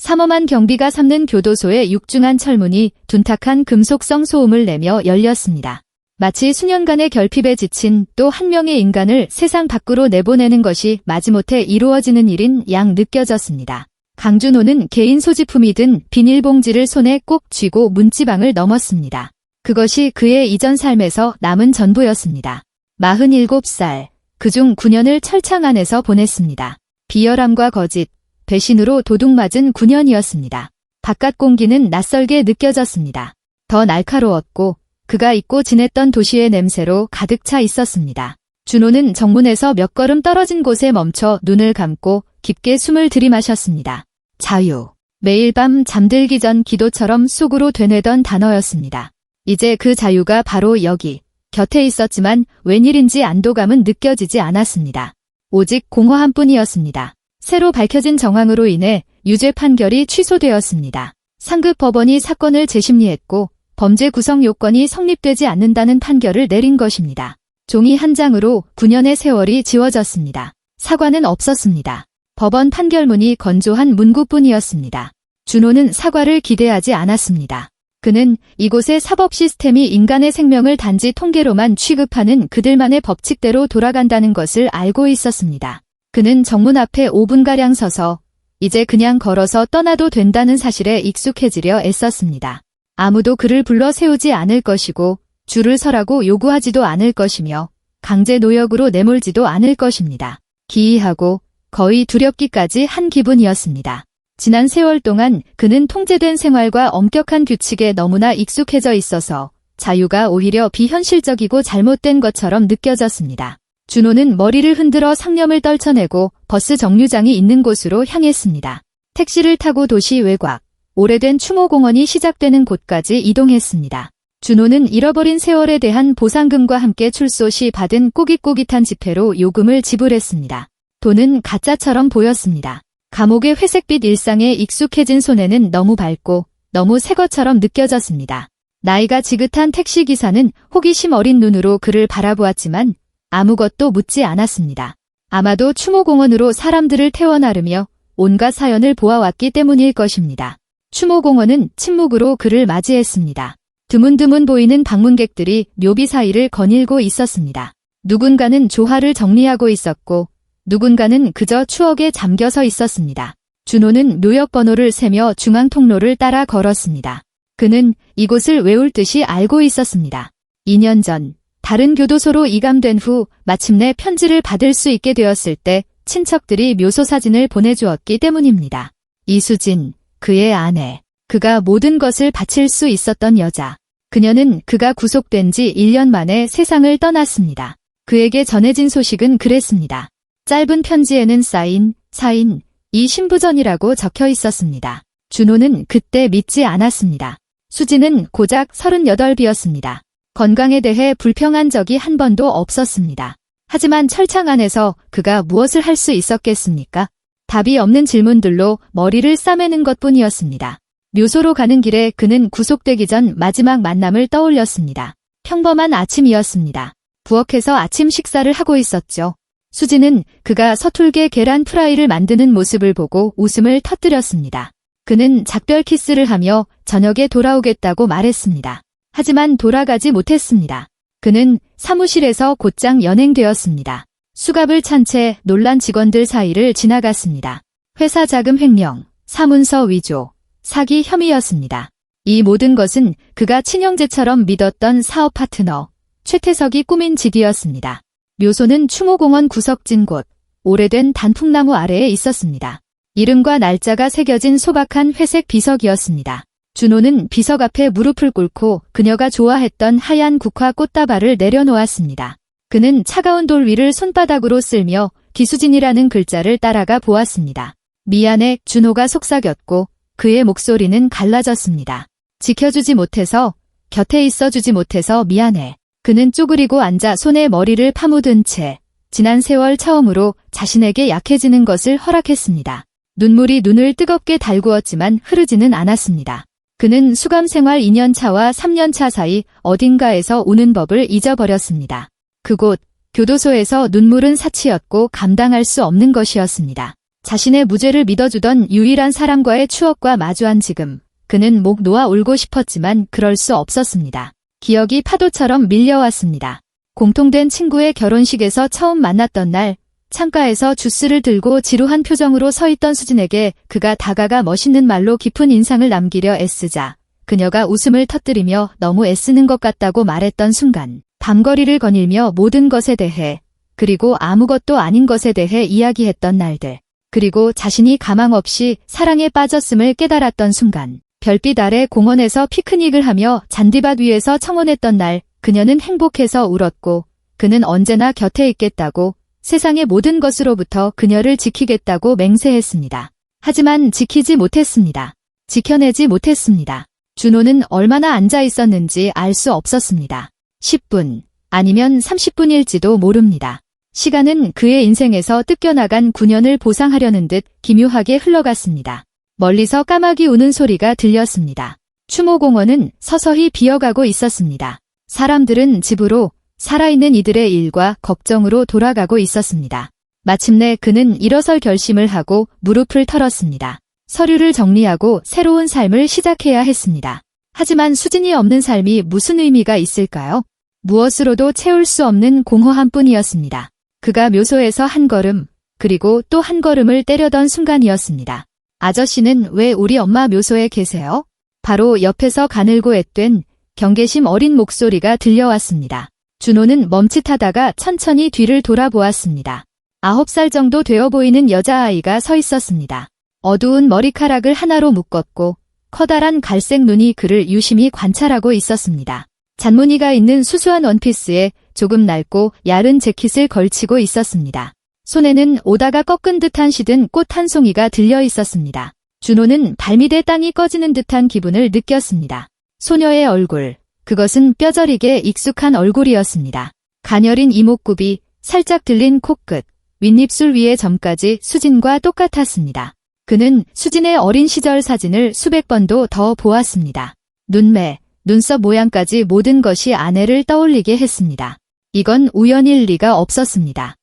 삼엄한 경비가 삼는 교도소의 육중한 철문이 둔탁한 금속성 소음을 내며 열렸습니다. 마치 수년간의 결핍에 지친 또 한 명의 인간을 세상 밖으로 내보내는 것이 마지못해 이루어지는 일인 양 느껴졌습니다. 강준호는 개인 소지품이 든 비닐봉지를 손에 꼭 쥐고 문지방을 넘었습니다. 그것이 그의 이전 삶에서 남은 전부였습니다. 47살, 그중 9년을 철창 안에서 보냈습니다. 비열함과 거짓, 배신으로 도둑맞은 9년이었습니다. 바깥 공기는 낯설게 느껴졌습니다. 더 날카로웠고 그가 잊고 지냈던 도시의 냄새로 가득 차 있었습니다. 준호는 정문에서 몇 걸음 떨어진 곳에 멈춰 눈을 감고 깊게 숨을 들이마셨습니다. 자유. 매일 밤 잠들기 전 기도처럼 속으로 되뇌던 단어였습니다. 이제 그 자유가 바로 여기, 곁에 있었지만 웬일인지 안도감은 느껴지지 않았습니다. 오직 공허함뿐이었습니다. 새로 밝혀진 정황으로 인해 유죄 판결이 취소되었습니다. 상급 법원이 사건을 재심리했고 범죄 구성 요건이 성립되지 않는다는 판결을 내린 것입니다. 종이 한 장으로 9년의 세월이 지워졌습니다. 사과는 없었습니다. 법원 판결문이 건조한 문구뿐이었습니다. 준호는 사과를 기대하지 않았습니다. 그는 이곳의 사법 시스템이 인간의 생명을 단지 통계로만 취급하는 그들만의 법칙대로 돌아간다는 것을 알고 있었습니다. 그는 정문 앞에 5분가량 서서 이제 그냥 걸어서 떠나도 된다는 사실에 익숙해지려 애썼습니다. 아무도 그를 불러 세우지 않을 것이고 줄을 서라고 요구하지도 않을 것이며 강제 노역으로 내몰지도 않을 것입니다. 기이하고 거의 두렵기까지 한 기분이었습니다. 지난 세월 동안 그는 통제된 생활과 엄격한 규칙에 너무나 익숙해져 있어서 자유가 오히려 비현실적이고 잘못된 것처럼 느껴졌습니다. 준호는 머리를 흔들어 상념을 떨쳐내고 버스 정류장이 있는 곳으로 향했습니다. 택시를 타고 도시 외곽, 오래된 추모공원이 시작되는 곳까지 이동했습니다. 준호는 잃어버린 세월에 대한 보상금과 함께 출소 시 받은 꼬깃꼬깃한 지폐로 요금을 지불했습니다. 돈은 가짜처럼 보였습니다. 감옥의 회색빛 일상에 익숙해진 손에는 너무 밝고 너무 새 것처럼 느껴졌습니다. 나이가 지긋한 택시기사는 호기심 어린 눈으로 그를 바라보았지만 아무것도 묻지 않았습니다. 아마도 추모공원으로 사람들을 태워 나르며 온갖 사연을 보아왔기 때문일 것입니다. 추모공원은 침묵으로 그를 맞이했습니다. 드문드문 보이는 방문객들이 묘비 사이를 거닐고 있었습니다. 누군가는 조화를 정리하고 있었고 누군가는 그저 추억에 잠겨서 있었습니다. 준호는 묘역 번호를 세며 중앙 통로를 따라 걸었습니다. 그는 이곳을 외울 듯이 알고 있었습니다. 2년 전 다른 교도소로 이감된 후 마침내 편지를 받을 수 있게 되었을 때 친척들이 묘소 사진을 보내주었기 때문입니다. 이수진, 그의 아내, 그가 모든 것을 바칠 수 있었던 여자. 그녀는 그가 구속된 지 1년 만에 세상을 떠났습니다. 그에게 전해진 소식은 그랬습니다. 짧은 편지에는 사인, 이 신부전이라고 적혀 있었습니다. 준호는 그때 믿지 않았습니다. 수진은 고작 38이었습니다. 건강에 대해 불평한 적이 한 번도 없었습니다. 하지만 철창 안에서 그가 무엇을 할 수 있었겠습니까? 답이 없는 질문들로 머리를 싸매는 것뿐이었습니다. 묘소로 가는 길에 그는 구속되기 전 마지막 만남을 떠올렸습니다. 평범한 아침이었습니다. 부엌에서 아침 식사를 하고 있었죠. 수지는 그가 서툴게 계란 프라이를 만드는 모습을 보고 웃음을 터뜨렸습니다. 그는 작별 키스를 하며 저녁에 돌아오겠다고 말했습니다. 하지만 돌아가지 못했습니다. 그는 사무실에서 곧장 연행되었습니다. 수갑을 찬 채 놀란 직원들 사이를 지나갔습니다. 회사 자금 횡령, 사문서 위조, 사기 혐의였습니다. 이 모든 것은 그가 친형제처럼 믿었던 사업 파트너 최태석이 꾸민 짓이었습니다. 묘소는 추모공원 구석진 곳, 오래된 단풍나무 아래에 있었습니다. 이름과 날짜가 새겨진 소박한 회색 비석이었습니다. 준호는 비석 앞에 무릎을 꿇고 그녀가 좋아했던 하얀 국화 꽃다발을 내려놓았습니다. 그는 차가운 돌 위를 손바닥으로 쓸며 기수진이라는 글자를 따라가 보았습니다. 미안해, 준호가 속삭였고 그의 목소리는 갈라졌습니다. 지켜주지 못해서, 곁에 있어주지 못해서 미안해. 그는 쪼그리고 앉아 손에 머리를 파묻은 채 지난 세월 처음으로 자신에게 약해지는 것을 허락했습니다. 눈물이 눈을 뜨겁게 달구었지만 흐르지는 않았습니다. 그는 수감 생활 2년차와 3년차 사이 어딘가에서 우는 법을 잊어버렸습니다. 그곳, 교도소에서 눈물은 사치였고 감당할 수 없는 것이었습니다. 자신의 무죄를 믿어주던 유일한 사람과의 추억과 마주한 지금 그는 목 놓아 울고 싶었지만 그럴 수 없었습니다. 기억이 파도처럼 밀려왔습니다. 공통된 친구의 결혼식에서 처음 만났던 날 창가에서 주스를 들고 지루한 표정으로 서 있던 수진에게 그가 다가가 멋있는 말로 깊은 인상을 남기려 애쓰자 그녀가 웃음을 터뜨리며 너무 애쓰는 것 같다고 말했던 순간 밤거리를 거닐며 모든 것에 대해 그리고 아무것도 아닌 것에 대해 이야기했던 날들 그리고 자신이 가망 없이 사랑에 빠졌음을 깨달았던 순간 별빛 아래 공원에서 피크닉을 하며 잔디밭 위에서 청혼했던 날 그녀는 행복해서 울었고 그는 언제나 곁에 있겠다고 세상의 모든 것으로부터 그녀를 지키겠다고 맹세했습니다. 하지만 지키지 못했습니다. 지켜내지 못했습니다. 준호는 얼마나 앉아 있었는지 알 수 없었습니다. 10분 아니면 30분일지도 모릅니다. 시간은 그의 인생에서 뜯겨나간 9년을 보상하려는 듯 기묘하게 흘러갔습니다. 멀리서 까마귀 우는 소리가 들렸습니다. 추모공원은 서서히 비어가고 있었습니다. 사람들은 집으로 살아있는 이들의 일과 걱정으로 돌아가고 있었습니다. 마침내 그는 일어설 결심을 하고 무릎을 털었습니다. 서류를 정리하고 새로운 삶을 시작해야 했습니다. 하지만 수진이 없는 삶이 무슨 의미가 있을까요? 무엇으로도 채울 수 없는 공허함 뿐이었습니다. 그가 묘소에서 한 걸음, 그리고 또 한 걸음을 때려던 순간이었습니다. 아저씨는 왜 우리 엄마 묘소에 계세요? 바로 옆에서 가늘고 앳된 경계심 어린 목소리가 들려왔습니다. 준호는 멈칫하다가 천천히 뒤를 돌아보았습니다. 9살 정도 되어 보이는 여자아이가 서 있었습니다. 어두운 머리카락을 하나로 묶었고 커다란 갈색 눈이 그를 유심히 관찰하고 있었습니다. 잔무늬가 있는 수수한 원피스에 조금 낡고 야른 재킷을 걸치고 있었습니다. 손에는 오다가 꺾은 듯한 시든 꽃 한 송이가 들려 있었습니다. 준호는 발밑에 땅이 꺼지는 듯한 기분을 느꼈습니다. 소녀의 얼굴, 그것은 뼈저리게 익숙한 얼굴이었습니다. 가녀린 이목구비, 살짝 들린 코끝, 윗입술 위의 점까지 수진과 똑같았습니다. 그는 수진의 어린 시절 사진을 수백 번도 더 보았습니다. 눈매, 눈썹 모양까지 모든 것이 아내를 떠올리게 했습니다. 이건 우연일 리가 없었습니다.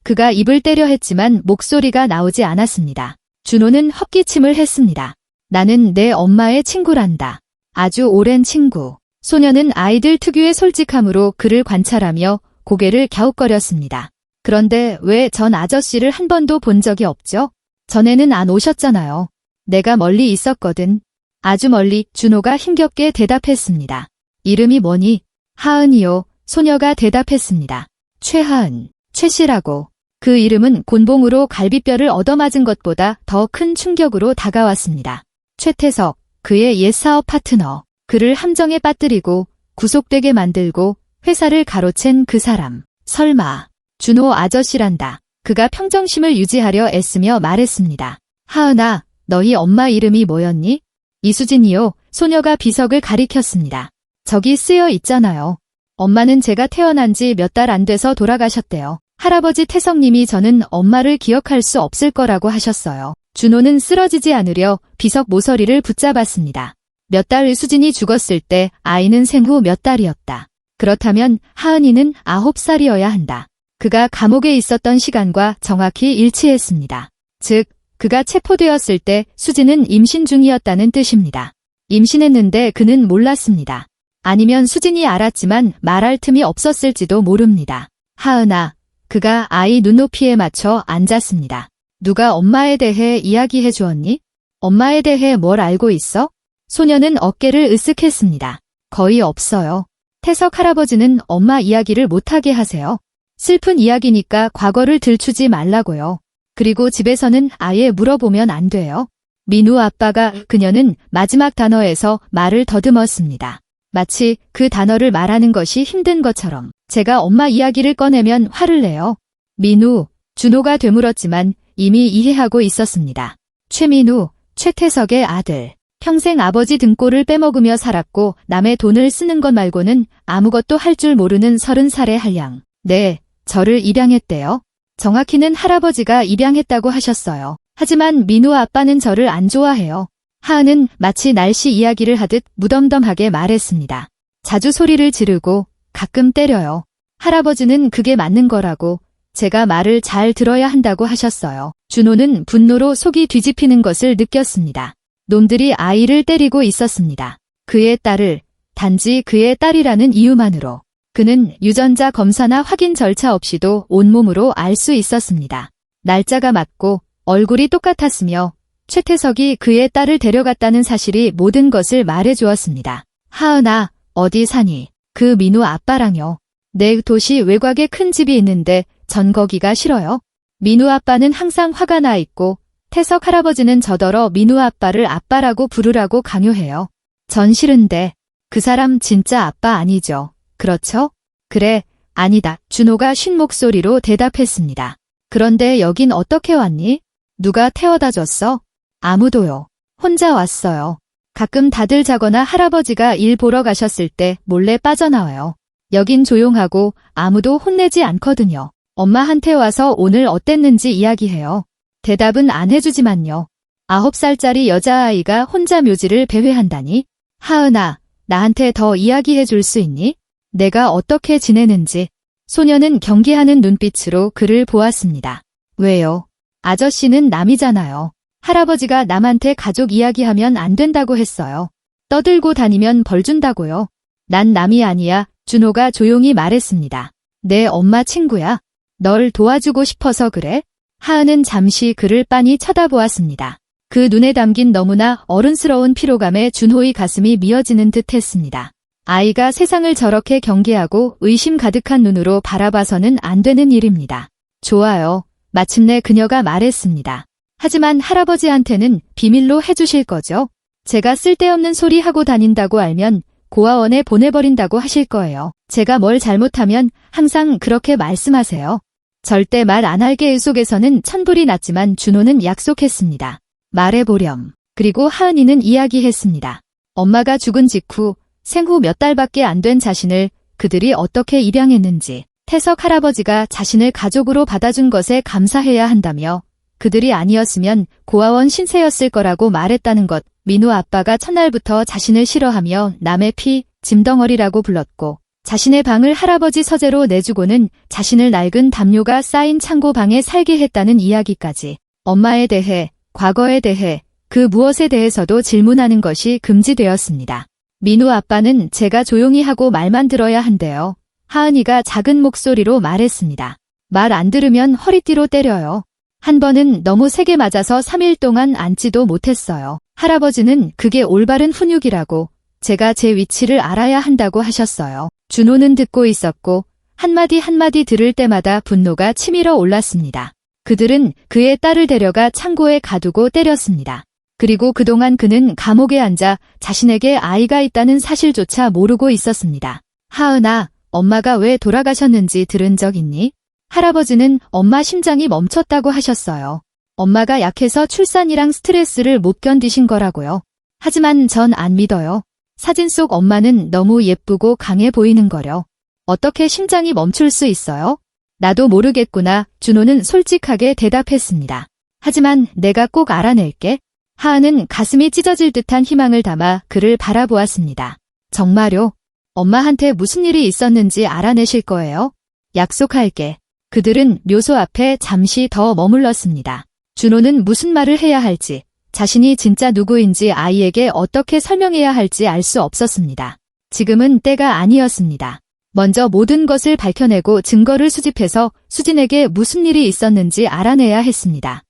그가 입을 때려 했지만 목소리가 나오지 않았습니다. 준호는 헛기침을 했습니다. 나는 내 엄마의 친구란다. 아주 오랜 친구. 소녀는 아이들 특유의 솔직함으로 그를 관찰하며 고개를 갸웃거렸습니다. 그런데 왜 전 아저씨를 한 번도 본 적이 없죠? 전에는 안 오셨잖아요. 내가 멀리 있었거든. 아주 멀리. 준호가 힘겹게 대답했습니다. 이름이 뭐니? 하은이요. 소녀가 대답했습니다. 최하은, 최씨라고. 그 이름은 곤봉으로 갈비뼈를 얻어맞은 것보다 더 큰 충격으로 다가왔습니다. 최태석, 그의 옛 사업 파트너. 그를 함정에 빠뜨리고 구속되게 만들고 회사를 가로챈 그 사람. 설마 준호 아저씨란다. 그가 평정심을 유지하려 애쓰며 말했습니다. 하은아, 너희 엄마 이름이 뭐였니? 이수진이요. 소녀가 비석을 가리켰습니다. 저기 쓰여 있잖아요. 엄마는 제가 태어난 지 몇 달 안 돼서 돌아가셨대요. 할아버지 태석님이 저는 엄마를 기억할 수 없을 거라고 하셨어요. 준호는 쓰러지지 않으려 비석 모서리를 붙잡았습니다. 몇 달 수진이 죽었을 때 아이는 생후 몇 달이었다. 그렇다면 하은이는 9살이어야 한다. 그가 감옥에 있었던 시간과 정확히 일치했습니다. 즉, 그가 체포되었을 때 수진은 임신 중이었다는 뜻입니다. 임신했는데 그는 몰랐습니다. 아니면 수진이 알았지만 말할 틈이 없었을지도 모릅니다. 하은아, 그가 아이 눈높이에 맞춰 앉았습니다. 누가 엄마에 대해 이야기해 주었니? 엄마에 대해 뭘 알고 있어? 소녀는 어깨를 으쓱했습니다. 거의 없어요. 태석 할아버지는 엄마 이야기를 못하게 하세요. 슬픈 이야기니까 과거를 들추지 말라고요. 그리고 집에서는 아예 물어보면 안 돼요. 민우 아빠가 그녀는 마지막 단어에서 말을 더듬었습니다. 마치 그 단어를 말하는 것이 힘든 것처럼 제가 엄마 이야기를 꺼내면 화를 내요. 민우, 준호가 되물었지만 이미 이해하고 있었습니다. 최민우, 최태석의 아들. 평생 아버지 등골을 빼먹으며 살았고 남의 돈을 쓰는 것 말고는 아무것도 할 줄 모르는 30살의 한량. 네, 저를 입양했대요. 정확히는 할아버지가 입양했다고 하셨어요. 하지만 민우 아빠는 저를 안 좋아해요. 하은은 마치 날씨 이야기를 하듯 무덤덤하게 말했습니다. 자주 소리를 지르고 가끔 때려요. 할아버지는 그게 맞는 거라고, 제가 말을 잘 들어야 한다고 하셨어요. 준호는 분노로 속이 뒤집히는 것을 느꼈습니다. 놈들이 아이를 때리고 있었습니다. 그의 딸을, 단지 그의 딸이라는 이유만으로. 그는 유전자 검사나 확인 절차 없이도 온몸으로 알 수 있었습니다. 날짜가 맞고 얼굴이 똑같았으며 최태석이 그의 딸을 데려갔다는 사실이 모든 것을 말해주었습니다. 하은아, 어디 사니? 그 민우 아빠랑요. 내 도시 외곽에 큰 집이 있는데 전 거기가 싫어요. 민우 아빠는 항상 화가 나 있고 태석 할아버지는 저더러 민우 아빠를 아빠라고 부르라고 강요해요. 전 싫은데 그 사람 진짜 아빠 아니죠? 그렇죠? 그래, 아니다. 준호가 쉰 목소리로 대답했습니다. 그런데 여긴 어떻게 왔니? 누가 태워다 줬어? 아무도요. 혼자 왔어요. 가끔 다들 자거나 할아버지가 일 보러 가셨을 때 몰래 빠져나와요. 여긴 조용하고 아무도 혼내지 않거든요. 엄마한테 와서 오늘 어땠는지 이야기해요. 대답은 안 해주지만요. 9살짜리 여자아이가 혼자 묘지를 배회한다니? 하은아, 나한테 더 이야기해 줄 수 있니? 내가 어떻게 지내는지. 소녀는 경계하는 눈빛으로 그를 보았습니다. 왜요? 아저씨는 남이잖아요. 할아버지가 남한테 가족 이야기하면 안 된다고 했어요. 떠들고 다니면 벌 준다고요. 난 남이 아니야. 준호가 조용히 말했습니다. 내 엄마 친구야. 널 도와주고 싶어서 그래? 하은은 잠시 그를 빤히 쳐다보았습니다. 그 눈에 담긴 너무나 어른스러운 피로감에 준호의 가슴이 미어지는 듯 했습니다. 아이가 세상을 저렇게 경계하고 의심 가득한 눈으로 바라봐서는 안 되는 일입니다. 좋아요. 마침내 그녀가 말했습니다. 하지만 할아버지한테는 비밀로 해주실 거죠? 제가 쓸데없는 소리 하고 다닌다고 알면 고아원에 보내버린다고 하실 거예요. 제가 뭘 잘못하면 항상 그렇게 말씀하세요. 절대 말 안 할 계획 속에서는 천불이 났지만 준호는 약속했습니다. 말해보렴. 그리고 하은이는 이야기했습니다. 엄마가 죽은 직후 생후 몇 달밖에 안 된 자신을 그들이 어떻게 입양했는지, 태석 할아버지가 자신을 가족으로 받아준 것에 감사해야 한다며 그들이 아니었으면 고아원 신세였을 거라고 말했다는 것, 민우 아빠가 첫날부터 자신을 싫어하며 남의 피, 짐덩어리라고 불렀고 자신의 방을 할아버지 서재로 내주고는 자신을 낡은 담요가 쌓인 창고 방에 살게 했다는 이야기까지. 엄마에 대해, 과거에 대해, 그 무엇에 대해서도 질문하는 것이 금지되었습니다. 민우 아빠는 제가 조용히 하고 말만 들어야 한대요. 하은이가 작은 목소리로 말했습니다. 말 안 들으면 허리띠로 때려요. 한 번은 너무 세게 맞아서 3일 동안 앉지도 못했어요. 할아버지는 그게 올바른 훈육이라고 제가 제 위치를 알아야 한다고 하셨어요. 준호는 듣고 있었고 한마디 한마디 들을 때마다 분노가 치밀어 올랐습니다. 그들은 그의 딸을 데려가 창고에 가두고 때렸습니다. 그리고 그동안 그는 감옥에 앉아 자신에게 아이가 있다는 사실조차 모르고 있었습니다. 하은아, 엄마가 왜 돌아가셨는지 들은 적 있니? 할아버지는 엄마 심장이 멈췄다고 하셨어요. 엄마가 약해서 출산이랑 스트레스를 못 견디신 거라고요. 하지만 전 안 믿어요. 사진 속 엄마는 너무 예쁘고 강해 보이는 거려. 어떻게 심장이 멈출 수 있어요? 나도 모르겠구나. 준호는 솔직하게 대답했습니다. 하지만 내가 꼭 알아낼게. 하은은 가슴이 찢어질 듯한 희망을 담아 그를 바라보았습니다. 정말요? 엄마한테 무슨 일이 있었는지 알아내실 거예요? 약속할게. 그들은 묘소 앞에 잠시 더 머물렀습니다. 준호는 무슨 말을 해야 할지, 자신이 진짜 누구인지 아이에게 어떻게 설명해야 할지 알 수 없었습니다. 지금은 때가 아니었습니다. 먼저 모든 것을 밝혀내고 증거를 수집해서 수진에게 무슨 일이 있었는지 알아내야 했습니다.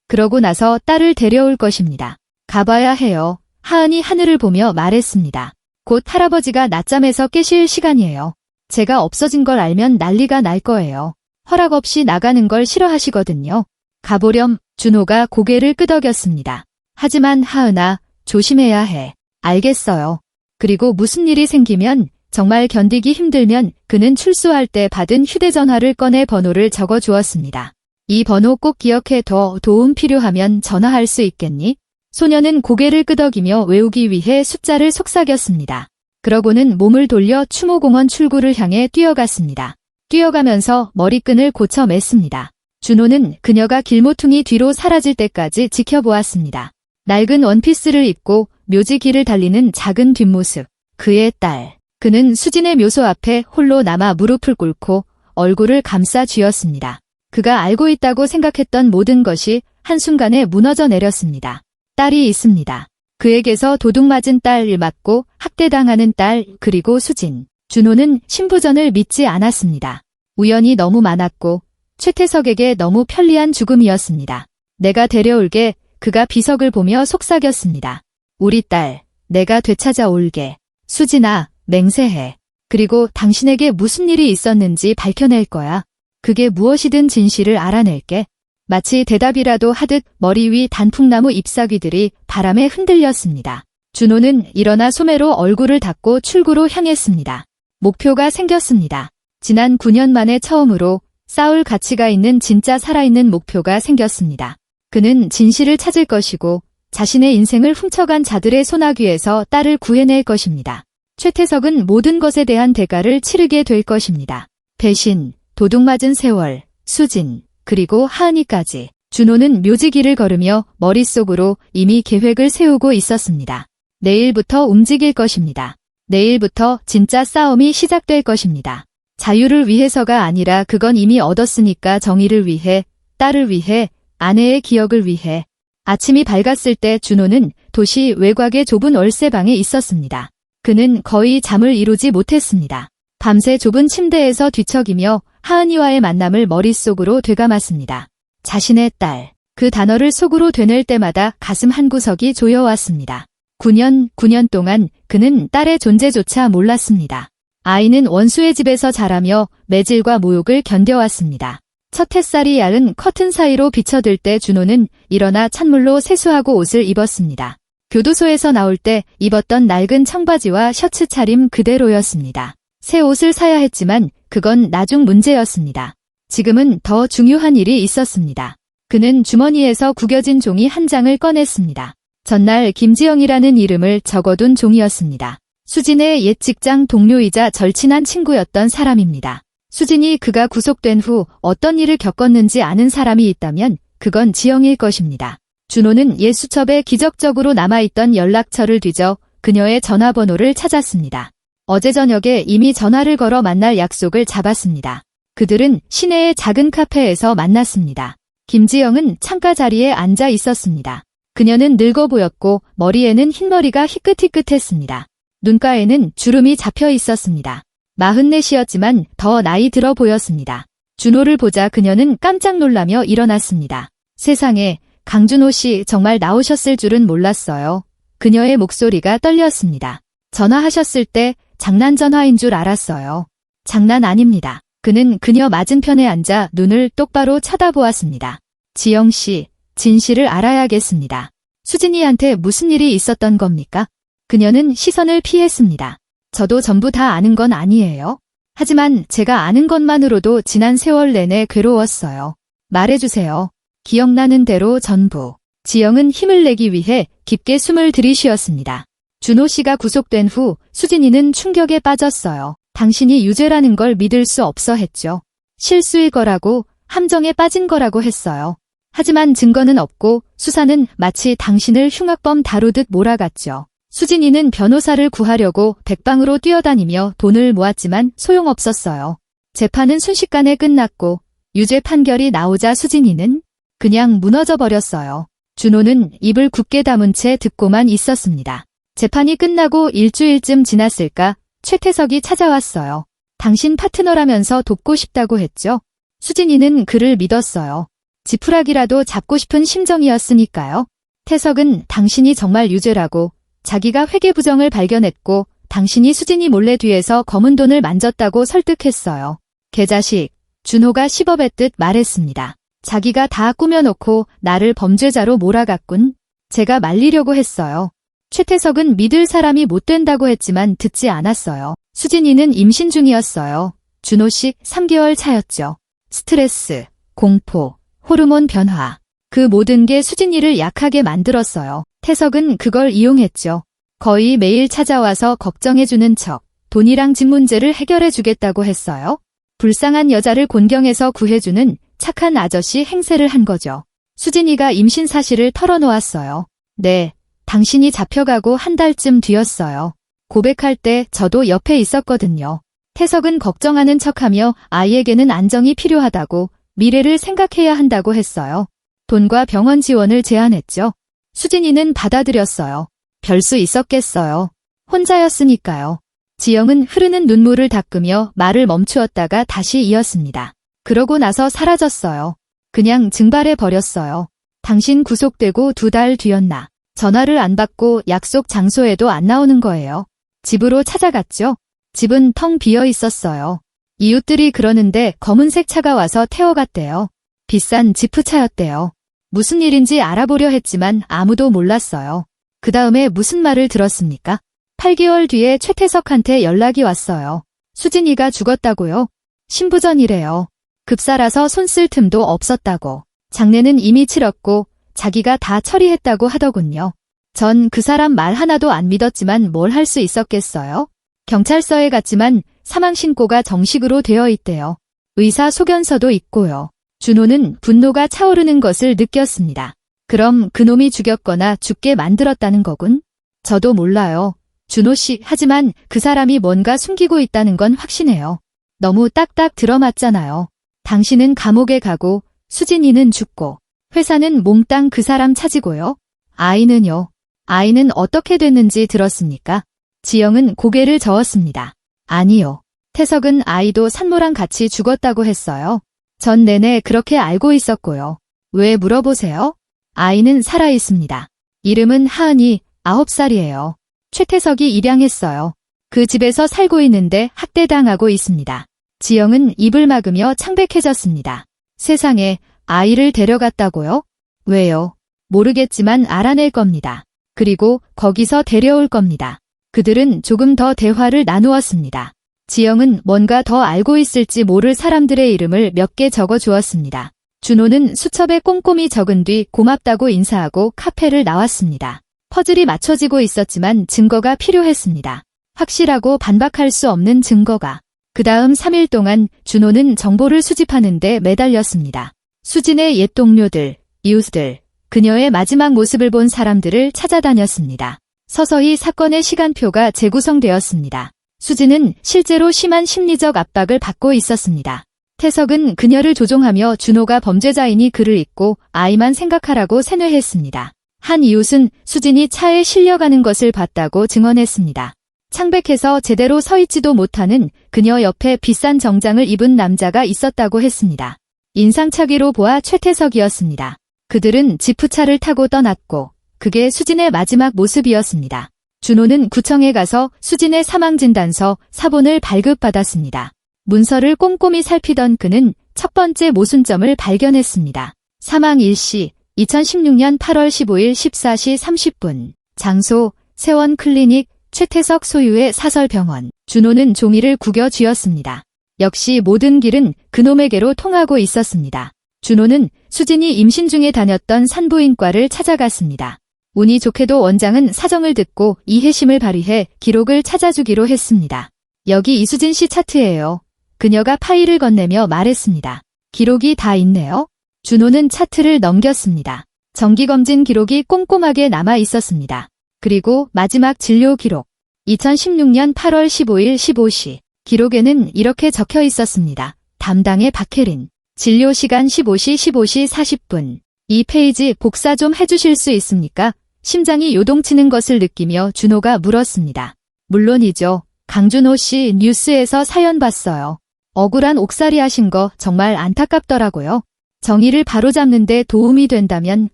그러고 나서 딸을 데려올 것입니다. 가봐야 해요. 하은이 하늘을 보며 말했습니다. 곧 할아버지가 낮잠에서 깨실 시간이에요. 제가 없어진 걸 알면 난리가 날 거예요. 허락 없이 나가는 걸 싫어하시거든요. 가보렴. 준호가 고개를 끄덕였습니다. 하지만 하은아, 조심해야 해. 알겠어요. 그리고 무슨 일이 생기면, 정말 견디기 힘들면 그는 출소할 때 받은 휴대전화를 꺼내 번호를 적어 주었습니다. 이 번호 꼭 기억해둬. 도움 필요하면 전화할 수 있겠니? 소녀는 고개를 끄덕이며 외우기 위해 숫자를 속삭였습니다. 그러고는 몸을 돌려 추모공원 출구를 향해 뛰어갔습니다. 뛰어가면서 머리끈을 고쳐 맸습니다. 준호는 그녀가 길모퉁이 뒤로 사라질 때까지 지켜보았습니다. 낡은 원피스를 입고 묘지 길을 달리는 작은 뒷모습. 그의 딸. 그는 수진의 묘소 앞에 홀로 남아 무릎을 꿇고 얼굴을 감싸 쥐었습니다. 그가 알고 있다고 생각했던 모든 것이 한순간에 무너져 내렸습니다. 딸이 있습니다. 그에게서 도둑 맞은 딸, 맞고 학대당하는 딸, 그리고 수진. 준호는 신부전을 믿지 않았습니다. 우연이 너무 많았고 최태석에게 너무 편리한 죽음이었습니다. 내가 데려올게. 그가 비석을 보며 속삭였습니다. 우리 딸, 내가 되찾아올게. 수진아, 맹세해. 그리고 당신에게 무슨 일이 있었는지 밝혀낼 거야. 그게 무엇이든 진실을 알아낼게. 마치 대답이라도 하듯 머리 위 단풍나무 잎사귀들이 바람에 흔들렸습니다. 준호는 일어나 소매로 얼굴을 닦고 출구로 향했습니다. 목표가 생겼습니다. 지난 9년 만에 처음으로 싸울 가치가 있는 진짜 살아있는 목표가 생겼습니다. 그는 진실을 찾을 것이고 자신의 인생을 훔쳐간 자들의 소나귀에서 딸을 구해낼 것입니다. 최태석은 모든 것에 대한 대가를 치르게 될 것입니다. 배신, 도둑 맞은 세월, 수진, 그리고 하은이까지. 준호는 묘지길을 걸으며 머릿속으로 이미 계획을 세우고 있었습니다. 내일부터 움직일 것입니다. 내일부터 진짜 싸움이 시작될 것입니다. 자유를 위해서가 아니라 그건 이미 얻었으니까 정의를 위해, 딸을 위해, 아내의 기억을 위해. 아침이 밝았을 때 준호는 도시 외곽의 좁은 월세방에 있었습니다. 그는 거의 잠을 이루지 못했습니다. 밤새 좁은 침대에서 뒤척이며 하은이와의 만남을 머릿속으로 되감았습니다. 자신의 딸, 그 단어를 속으로 되낼 때마다 가슴 한구석이 조여왔습니다. 9년 동안 그는 딸의 존재조차 몰랐습니다. 아이는 원수의 집에서 자라며 매질과 모욕을 견뎌왔습니다. 첫 햇살이 야른 커튼 사이로 비쳐들 때 준호는 일어나 찬물로 세수하고 옷을 입었습니다. 교도소에서 나올 때 입었던 낡은 청바지와 셔츠 차림 그대로였습니다. 새 옷을 사야 했지만 그건 나중 문제였습니다. 지금은 더 중요한 일이 있었습니다. 그는 주머니에서 구겨진 종이 한 장을 꺼냈습니다. 전날 김지영이라는 이름을 적어둔 종이었습니다. 수진의 옛 직장 동료이자 절친한 친구였던 사람입니다. 수진이 그가 구속된 후 어떤 일을 겪었는지 아는 사람이 있다면 그건 지영일 것입니다. 준호는 옛 수첩에 기적적으로 남아있던 연락처를 뒤져 그녀의 전화번호를 찾았습니다. 어제 저녁에 이미 전화를 걸어 만날 약속을 잡았습니다. 그들은 시내의 작은 카페에서 만났습니다. 김지영은 창가 자리에 앉아 있었습니다. 그녀는 늙어 보였고 머리에는 흰머리가 희끗희끗했습니다. 눈가에는 주름이 잡혀 있었습니다. 44이었지만 더 나이 들어 보였습니다. 준호를 보자 그녀는 깜짝 놀라며 일어났습니다. 세상에, 강준호 씨 정말 나오셨을 줄은 몰랐어요. 그녀의 목소리가 떨렸습니다. 전화하셨을 때 장난 전화인 줄 알았어요. 장난 아닙니다. 그는 그녀 맞은편에 앉아 눈을 똑바로 쳐다보았습니다. 지영 씨, 진실을 알아야겠습니다. 수진이한테 무슨 일이 있었던 겁니까? 그녀는 시선을 피했습니다. 저도 전부 다 아는 건 아니에요. 하지만 제가 아는 것만으로도 지난 세월 내내 괴로웠어요. 말해주세요. 기억나는 대로 전부. 지영은 힘을 내기 위해 깊게 숨을 들이쉬었습니다. 준호 씨가 구속된 후 수진이는 충격에 빠졌어요. 당신이 유죄라는 걸 믿을 수 없어 했죠. 실수일 거라고, 함정에 빠진 거라고 했어요. 하지만 증거는 없고 수사는 마치 당신을 흉악범 다루듯 몰아갔죠. 수진이는 변호사를 구하려고 백방으로 뛰어다니며 돈을 모았지만 소용없었어요. 재판은 순식간에 끝났고 유죄 판결이 나오자 수진이는 그냥 무너져 버렸어요. 준호는 입을 굳게 다문 채 듣고만 있었습니다. 재판이 끝나고 일주일쯤 지났을까 최태석이 찾아왔어요. 당신 파트너라면서 돕고 싶다고 했죠. 수진이는 그를 믿었어요. 지푸라기라도 잡고 싶은 심정이었으니까요. 태석은 당신이 정말 유죄라고, 자기가 회계부정을 발견했고 당신이 수진이 몰래 뒤에서 검은 돈을 만졌다고 설득했어요. 개자식, 준호가 씹어뱉듯 말했습니다. 자기가 다 꾸며놓고 나를 범죄자로 몰아갔군. 제가 말리려고 했어요. 최태석은 믿을 사람이 못 된다고 했지만 듣지 않았어요. 수진이는 임신 중이었어요. 준호 씨 3개월 차였죠. 스트레스, 공포, 호르몬 변화. 그 모든 게 수진이를 약하게 만들었어요. 태석은 그걸 이용했죠. 거의 매일 찾아와서 걱정해주는 척, 돈이랑 집 문제를 해결해주겠다고 했어요. 불쌍한 여자를 곤경에서 구해주는 착한 아저씨 행세를 한 거죠. 수진이가 임신 사실을 털어놓았어요. 네, 당신이 잡혀가고 한 달쯤 뒤였어요. 고백할 때 저도 옆에 있었거든요. 태석은 걱정하는 척하며 아이에게는 안정이 필요하다고, 미래를 생각해야 한다고 했어요. 돈과 병원 지원을 제안했죠. 수진이는 받아들였어요. 별 수 있었겠어요. 혼자였으니까요. 지영은 흐르는 눈물을 닦으며 말을 멈추었다가 다시 이었습니다. 그러고 나서 사라졌어요. 그냥 증발해 버렸어요. 당신 구속되고 2달 뒤였나. 전화를 안 받고 약속 장소에도 안 나오는 거예요. 집으로 찾아갔죠. 집은 텅 비어 있었어요. 이웃들이 그러는데 검은색 차가 와서 태워갔대요. 비싼 지프차였대요. 무슨 일인지 알아보려 했지만 아무도 몰랐어요. 그 다음에 무슨 말을 들었습니까? 8개월 뒤에 최태석한테 연락이 왔어요. 수진이가 죽었다고요? 신부전이래요. 급사라서 손 쓸 틈도 없었다고. 장례는 이미 치렀고 자기가 다 처리했다고 하더군요. 전 그 사람 말 하나도 안 믿었지만 뭘 할 수 있었겠어요? 경찰서에 갔지만 사망신고가 정식으로 되어 있대요. 의사 소견서도 있고요. 준호는 분노가 차오르는 것을 느꼈습니다. 그럼 그놈이 죽였거나 죽게 만들었다는 거군? 저도 몰라요. 준호 씨, 하지만 그 사람이 뭔가 숨기고 있다는 건 확신해요. 너무 딱딱 들어맞잖아요. 당신은 감옥에 가고 수진이는 죽고 회사는 몽땅 그 사람 차지고요. 아이는요? 아이는 어떻게 됐는지 들었습니까? 지영은 고개를 저었습니다. 아니요. 태석은 아이도 산모랑 같이 죽었다고 했어요. 전 내내 그렇게 알고 있었고요. 왜 물어보세요? 아이는 살아있습니다. 이름은 하은이, 9살이에요. 최태석이 입양했어요. 그 집에서 살고 있는데 학대당하고 있습니다. 지영은 입을 막으며 창백해졌습니다. 세상에, 아이를 데려갔다고요? 왜요? 모르겠지만 알아낼 겁니다. 그리고 거기서 데려올 겁니다. 그들은 조금 더 대화를 나누었습니다. 지영은 뭔가 더 알고 있을지 모를 사람들의 이름을 몇 개 적어주었습니다. 준호는 수첩에 꼼꼼히 적은 뒤 고맙다고 인사하고 카페를 나왔습니다. 퍼즐이 맞춰지고 있었지만 증거가 필요했습니다. 확실하고 반박할 수 없는 증거가. 그 다음 3일 동안 준호는 정보를 수집하는 데 매달렸습니다. 수진의 옛 동료들, 이웃들, 그녀의 마지막 모습을 본 사람들을 찾아다녔습니다. 서서히 사건의 시간표가 재구성되었습니다. 수진은 실제로 심한 심리적 압박을 받고 있었습니다. 태석은 그녀를 조종하며 준호가 범죄자이니 그를 잊고 아이만 생각하라고 세뇌했습니다. 한 이웃은 수진이 차에 실려가는 것을 봤다고 증언했습니다. 창백해서 제대로 서 있지도 못하는 그녀 옆에 비싼 정장을 입은 남자가 있었다고 했습니다. 인상착의로 보아 최태석이었습니다. 그들은 지프차를 타고 떠났고 그게 수진의 마지막 모습이었습니다. 준호는 구청에 가서 수진의 사망진단서 사본을 발급받았습니다. 문서를 꼼꼼히 살피던 그는 첫 번째 모순점을 발견했습니다. 사망 일시 2016년 8월 15일 14시 30분 장소 세원클리닉 최태석 소유의 사설병원. 준호는 종이를 구겨 쥐었습니다. 역시 모든 길은 그놈에게로 통하고 있었습니다. 준호는 수진이 임신 중에 다녔던 산부인과를 찾아갔습니다. 운이 좋게도 원장은 사정을 듣고 이해심을 발휘해 기록을 찾아주기로 했습니다. 여기 이수진 씨 차트예요. 그녀가 파일을 건네며 말했습니다. 기록이 다 있네요. 준호는 차트를 넘겼습니다. 정기검진 기록이 꼼꼼하게 남아 있었습니다. 그리고 마지막 진료 기록. 2016년 8월 15일 15시. 기록에는 이렇게 적혀 있었습니다. 담당의 박혜린. 진료 시간 15시 40분. 이 페이지 복사 좀 해주실 수 있습니까? 심장이 요동치는 것을 느끼며 준호가 물었습니다. 물론이죠. 강준호 씨 뉴스에서 사연 봤어요. 억울한 옥살이 하신 거 정말 안타깝더라고요. 정의를 바로잡는 데 도움이 된다면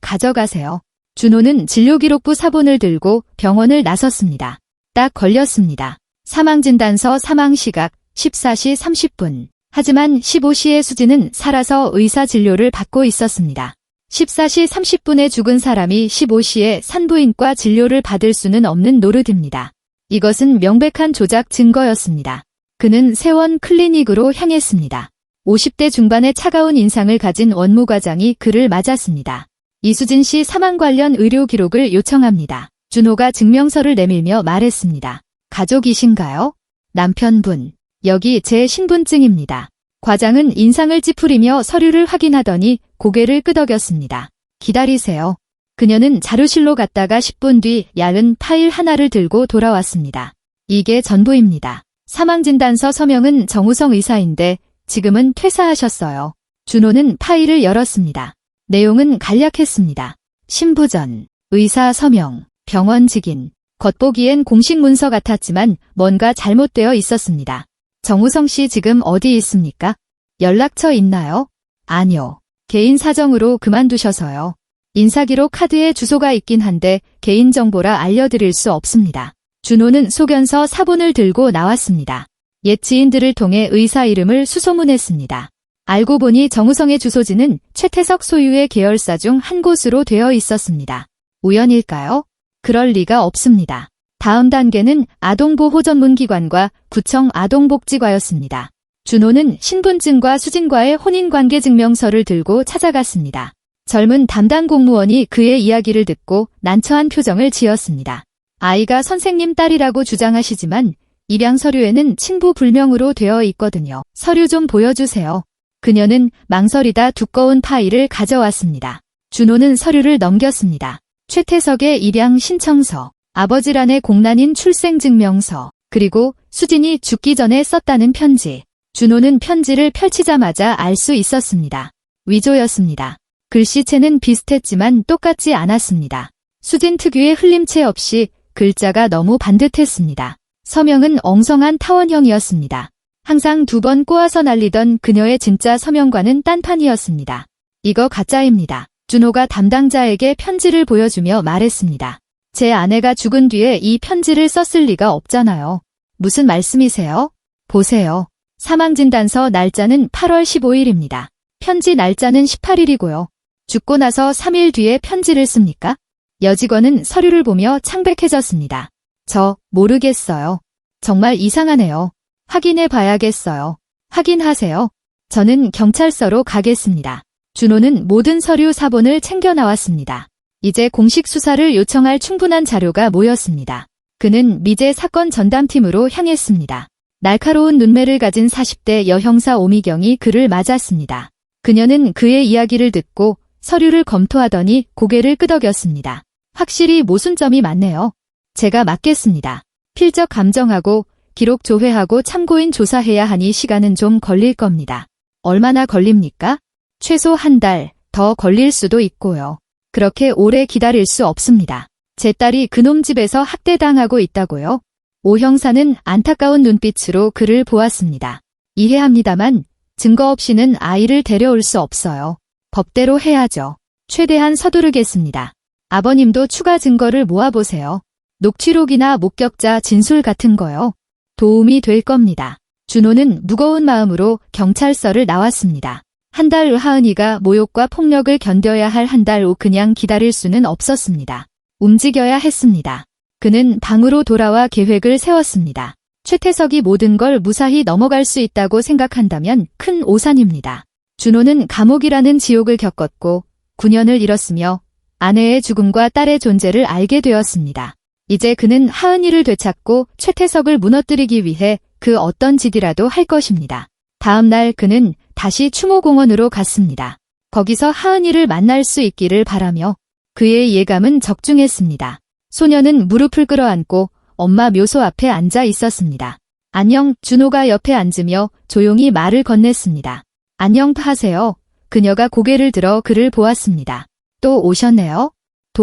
가져가세요. 준호는 진료기록부 사본을 들고 병원을 나섰습니다. 딱 걸렸습니다. 사망진단서 사망시각 14시 30분. 하지만 15시에 수진은 살아서 의사 진료를 받고 있었습니다. 14시 30분에 죽은 사람이 15시에 산부인과 진료를 받을 수는 없는 노릇입니다. 이것은 명백한 조작 증거였습니다. 그는 세원 클리닉으로 향했습니다. 50대 중반의 차가운 인상을 가진 원무과장이 그를 맞았습니다. 이수진 씨 사망 관련 의료 기록을 요청합니다. 준호가 증명서를 내밀며 말했습니다. 가족이신가요? 남편분. 여기 제 신분증입니다. 과장은 인상을 찌푸리며 서류를 확인하더니 고개를 끄덕였습니다. 기다리세요. 그녀는 자료실로 갔다가 10분 뒤 얇은 파일 하나를 들고 돌아왔습니다. 이게 전부입니다. 사망진단서 서명은 정우성 의사인데 지금은 퇴사하셨어요. 준호는 파일을 열었습니다. 내용은 간략했습니다. 신부전, 의사 서명, 병원 직인. 겉보기엔 공식 문서 같았지만 뭔가 잘못되어 있었습니다. 정우성 씨 지금 어디 있습니까? 연락처 있나요? 아니요. 개인 사정으로 그만두셔서요. 인사기록 카드에 주소가 있긴 한데 개인정보라 알려드릴 수 없습니다. 준호는 소견서 사본을 들고 나왔습니다. 옛 지인들을 통해 의사 이름을 수소문했습니다. 알고 보니 정우성의 주소지는 최태석 소유의 계열사 중 한 곳으로 되어 있었습니다. 우연일까요? 그럴 리가 없습니다. 다음 단계는 아동보호전문기관과 구청 아동복지과였습니다. 준호는 신분증과 수진과의 혼인관계증명서를 들고 찾아갔습니다. 젊은 담당 공무원이 그의 이야기를 듣고 난처한 표정을 지었습니다. 아이가 선생님 딸이라고 주장하시지만 입양 서류에는 친부 불명으로 되어 있거든요. 서류 좀 보여주세요. 그녀는 망설이다 두꺼운 파일을 가져왔습니다. 준호는 서류를 넘겼습니다. 최태석의 입양 신청서, 아버지란의 공란인 출생증명서, 그리고 수진이 죽기 전에 썼다는 편지. 준호는 편지를 펼치자마자 알 수 있었습니다. 위조였습니다. 글씨체는 비슷했지만 똑같지 않았습니다. 수진 특유의 흘림체 없이 글자가 너무 반듯했습니다. 서명은 엉성한 타원형이었습니다. 항상 2번 꼬아서 날리던 그녀의 진짜 서명과는 딴판이었습니다. 이거 가짜입니다. 준호가 담당자에게 편지를 보여주며 말했습니다. 제 아내가 죽은 뒤에 이 편지를 썼을 리가 없잖아요. 무슨 말씀이세요? 보세요. 사망진단서 날짜는 8월 15일입니다. 편지 날짜는 18일이고요. 죽고 나서 3일 뒤에 편지를 씁니까? 여직원은 서류를 보며 창백해졌습니다. 저 모르겠어요. 정말 이상하네요. 확인해 봐야겠어요. 확인하세요. 저는 경찰서로 가겠습니다. 준호는 모든 서류 사본을 챙겨 나왔습니다. 이제 공식 수사를 요청할 충분한 자료가 모였습니다. 그는 미제 사건 전담팀으로 향했습니다. 날카로운 눈매를 가진 40대 여형사 오미경이 그를 맞았습니다. 그녀는 그의 이야기를 듣고 서류를 검토하더니 고개를 끄덕였습니다. 확실히 모순점이 많네요. 제가 맡겠습니다. 필적 감정하고 기록 조회하고 참고인 조사해야 하니 시간은 좀 걸릴 겁니다. 얼마나 걸립니까? 최소 한 달 더 걸릴 수도 있고요. 그렇게 오래 기다릴 수 없습니다. 제 딸이 그놈 집에서 학대당하고 있다고요? 오 형사는 안타까운 눈빛으로 그를 보았습니다. 이해합니다만 증거 없이는 아이를 데려올 수 없어요. 법대로 해야죠. 최대한 서두르겠습니다. 아버님도 추가 증거를 모아보세요. 녹취록이나 목격자 진술 같은 거요. 도움이 될 겁니다. 준호는 무거운 마음으로 경찰서를 나왔습니다. 한 달 후 하은이가 모욕과 폭력을 견뎌야 할 한 달 후 그냥 기다릴 수는 없었습니다. 움직여야 했습니다. 그는 방으로 돌아와 계획을 세웠습니다. 최태석이 모든 걸 무사히 넘어갈 수 있다고 생각한다면 큰 오산입니다. 준호는 감옥이라는 지옥을 겪었고 9년을 잃었으며 아내의 죽음과 딸의 존재를 알게 되었습니다. 이제 그는 하은이를 되찾고 최태석을 무너뜨리기 위해 그 어떤 짓이라도 할 것입니다. 다음 날 그는 다시 추모공원으로 갔습니다. 거기서 하은이를 만날 수 있기를 바라며 그의 예감은 적중했습니다. 소녀는 무릎을 끌어안고 엄마 묘소 앞에 앉아 있었습니다. 안녕. 준호가 옆에 앉으며 조용히 말을 건넸습니다. 안녕 하세요. 그녀가 고개를 들어 그를 보았습니다. 또 오셨네요?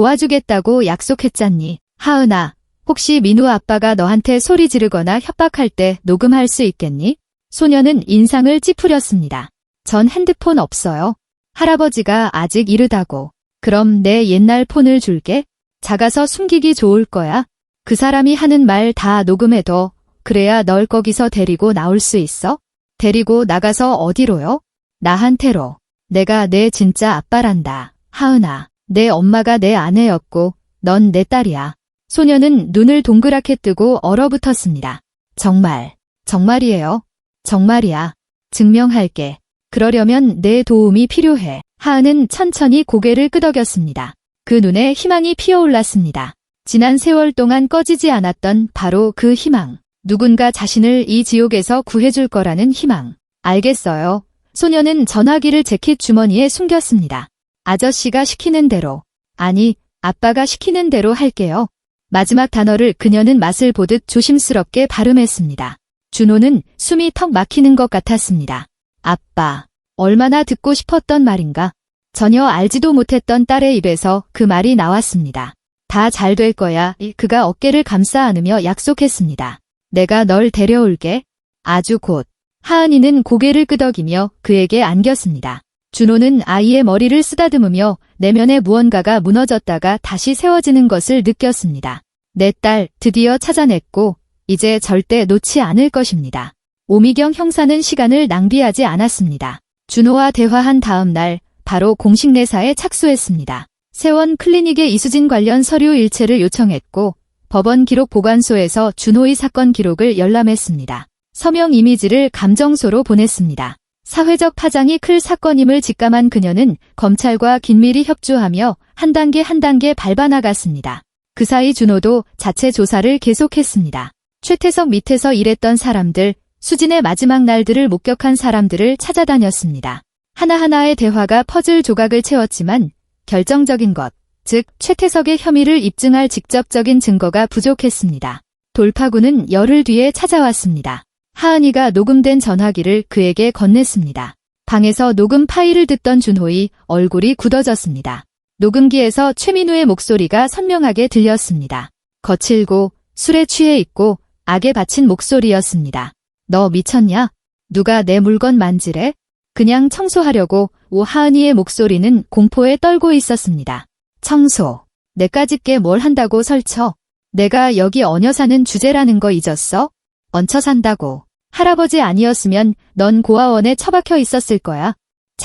도와주겠다고 약속했잖니. 하은아, 혹시 민우 아빠가 너한테 소리 지르거나 협박할 때 녹음할 수 있겠니? 소녀는 인상을 찌푸렸습니다. 전 핸드폰 없어요. 할아버지가 아직 이르다고. 그럼 내 옛날 폰을 줄게. 작아서 숨기기 좋을 거야. 그 사람이 하는 말 다 녹음해둬. 그래야 널 거기서 데리고 나올 수 있어? 데리고 나가서 어디로요? 나한테로. 내가 내 진짜 아빠란다. 하은아, 내 엄마가 내 아내였고 넌 내 딸이야. 소녀는 눈을 동그랗게 뜨고 얼어붙었습니다. 정말, 정말이에요. 정말이야. 증명할게. 그러려면 내 도움이 필요해. 하은은 천천히 고개를 끄덕였습니다. 그 눈에 희망이 피어올랐습니다. 지난 세월 동안 꺼지지 않았던 바로 그 희망. 누군가 자신을 이 지옥에서 구해줄 거라는 희망. 알겠어요. 소녀는 전화기를 재킷 주머니에 숨겼습니다. 아저씨가 시키는 대로. 아니, 아빠가 시키는 대로 할게요. 마지막 단어를 그녀는 맛을 보듯 조심스럽게 발음했습니다. 준호는 숨이 턱 막히는 것 같았습니다. 아빠, 얼마나 듣고 싶었던 말인가. 전혀 알지도 못했던 딸의 입에서 그 말이 나왔습니다. 다 잘 될 거야. 그가 어깨를 감싸 안으며 약속했습니다. 내가 널 데려올게. 아주 곧. 하은이는 고개를 끄덕이며 그에게 안겼습니다. 준호는 아이의 머리를 쓰다듬으며 내면의 무언가가 무너졌다가 다시 세워지는 것을 느꼈습니다. 내 딸 드디어 찾아냈고 이제 절대 놓지 않을 것입니다. 오미경 형사는 시간을 낭비하지 않았습니다. 준호와 대화한 다음 날 바로 공식 내사에 착수했습니다. 세원 클리닉의 이수진 관련 서류 일체를 요청했고 법원 기록 보관소에서 준호의 사건 기록을 열람했습니다. 서명 이미지를 감정소로 보냈습니다. 사회적 파장이 클 사건임을 직감한 그녀는 검찰과 긴밀히 협조하며 한 단계 한 단계 밟아나갔습니다. 그 사이 준호도 자체 조사를 계속했습니다. 최태석 밑에서 일했던 사람들, 수진의 마지막 날들을 목격한 사람들을 찾아다녔습니다. 하나하나의 대화가 퍼즐 조각을 채웠지만 결정적인 것, 즉 최태석의 혐의를 입증할 직접적인 증거가 부족했습니다. 돌파구는 열흘 뒤에 찾아왔습니다. 하은이가 녹음된 전화기를 그에게 건넸습니다. 방에서 녹음 파일을 듣던 준호의 얼굴이 굳어졌습니다. 녹음기에서 최민우의 목소리가 선명하게 들렸습니다. 거칠고 술에 취해 있고 악에 바친 목소리였습니다. 너 미쳤냐? 누가 내 물건 만지래? 그냥 청소하려고. 하은이의 목소리는 공포에 떨고 있었습니다. 청소. 내까짓게 뭘 한다고 설쳐? 내가 여기 얹어 사는 주제라는 거 잊었어? 얹혀 산다고. 할아버지 아니었으면 넌 고아원에 처박혀 있었을 거야.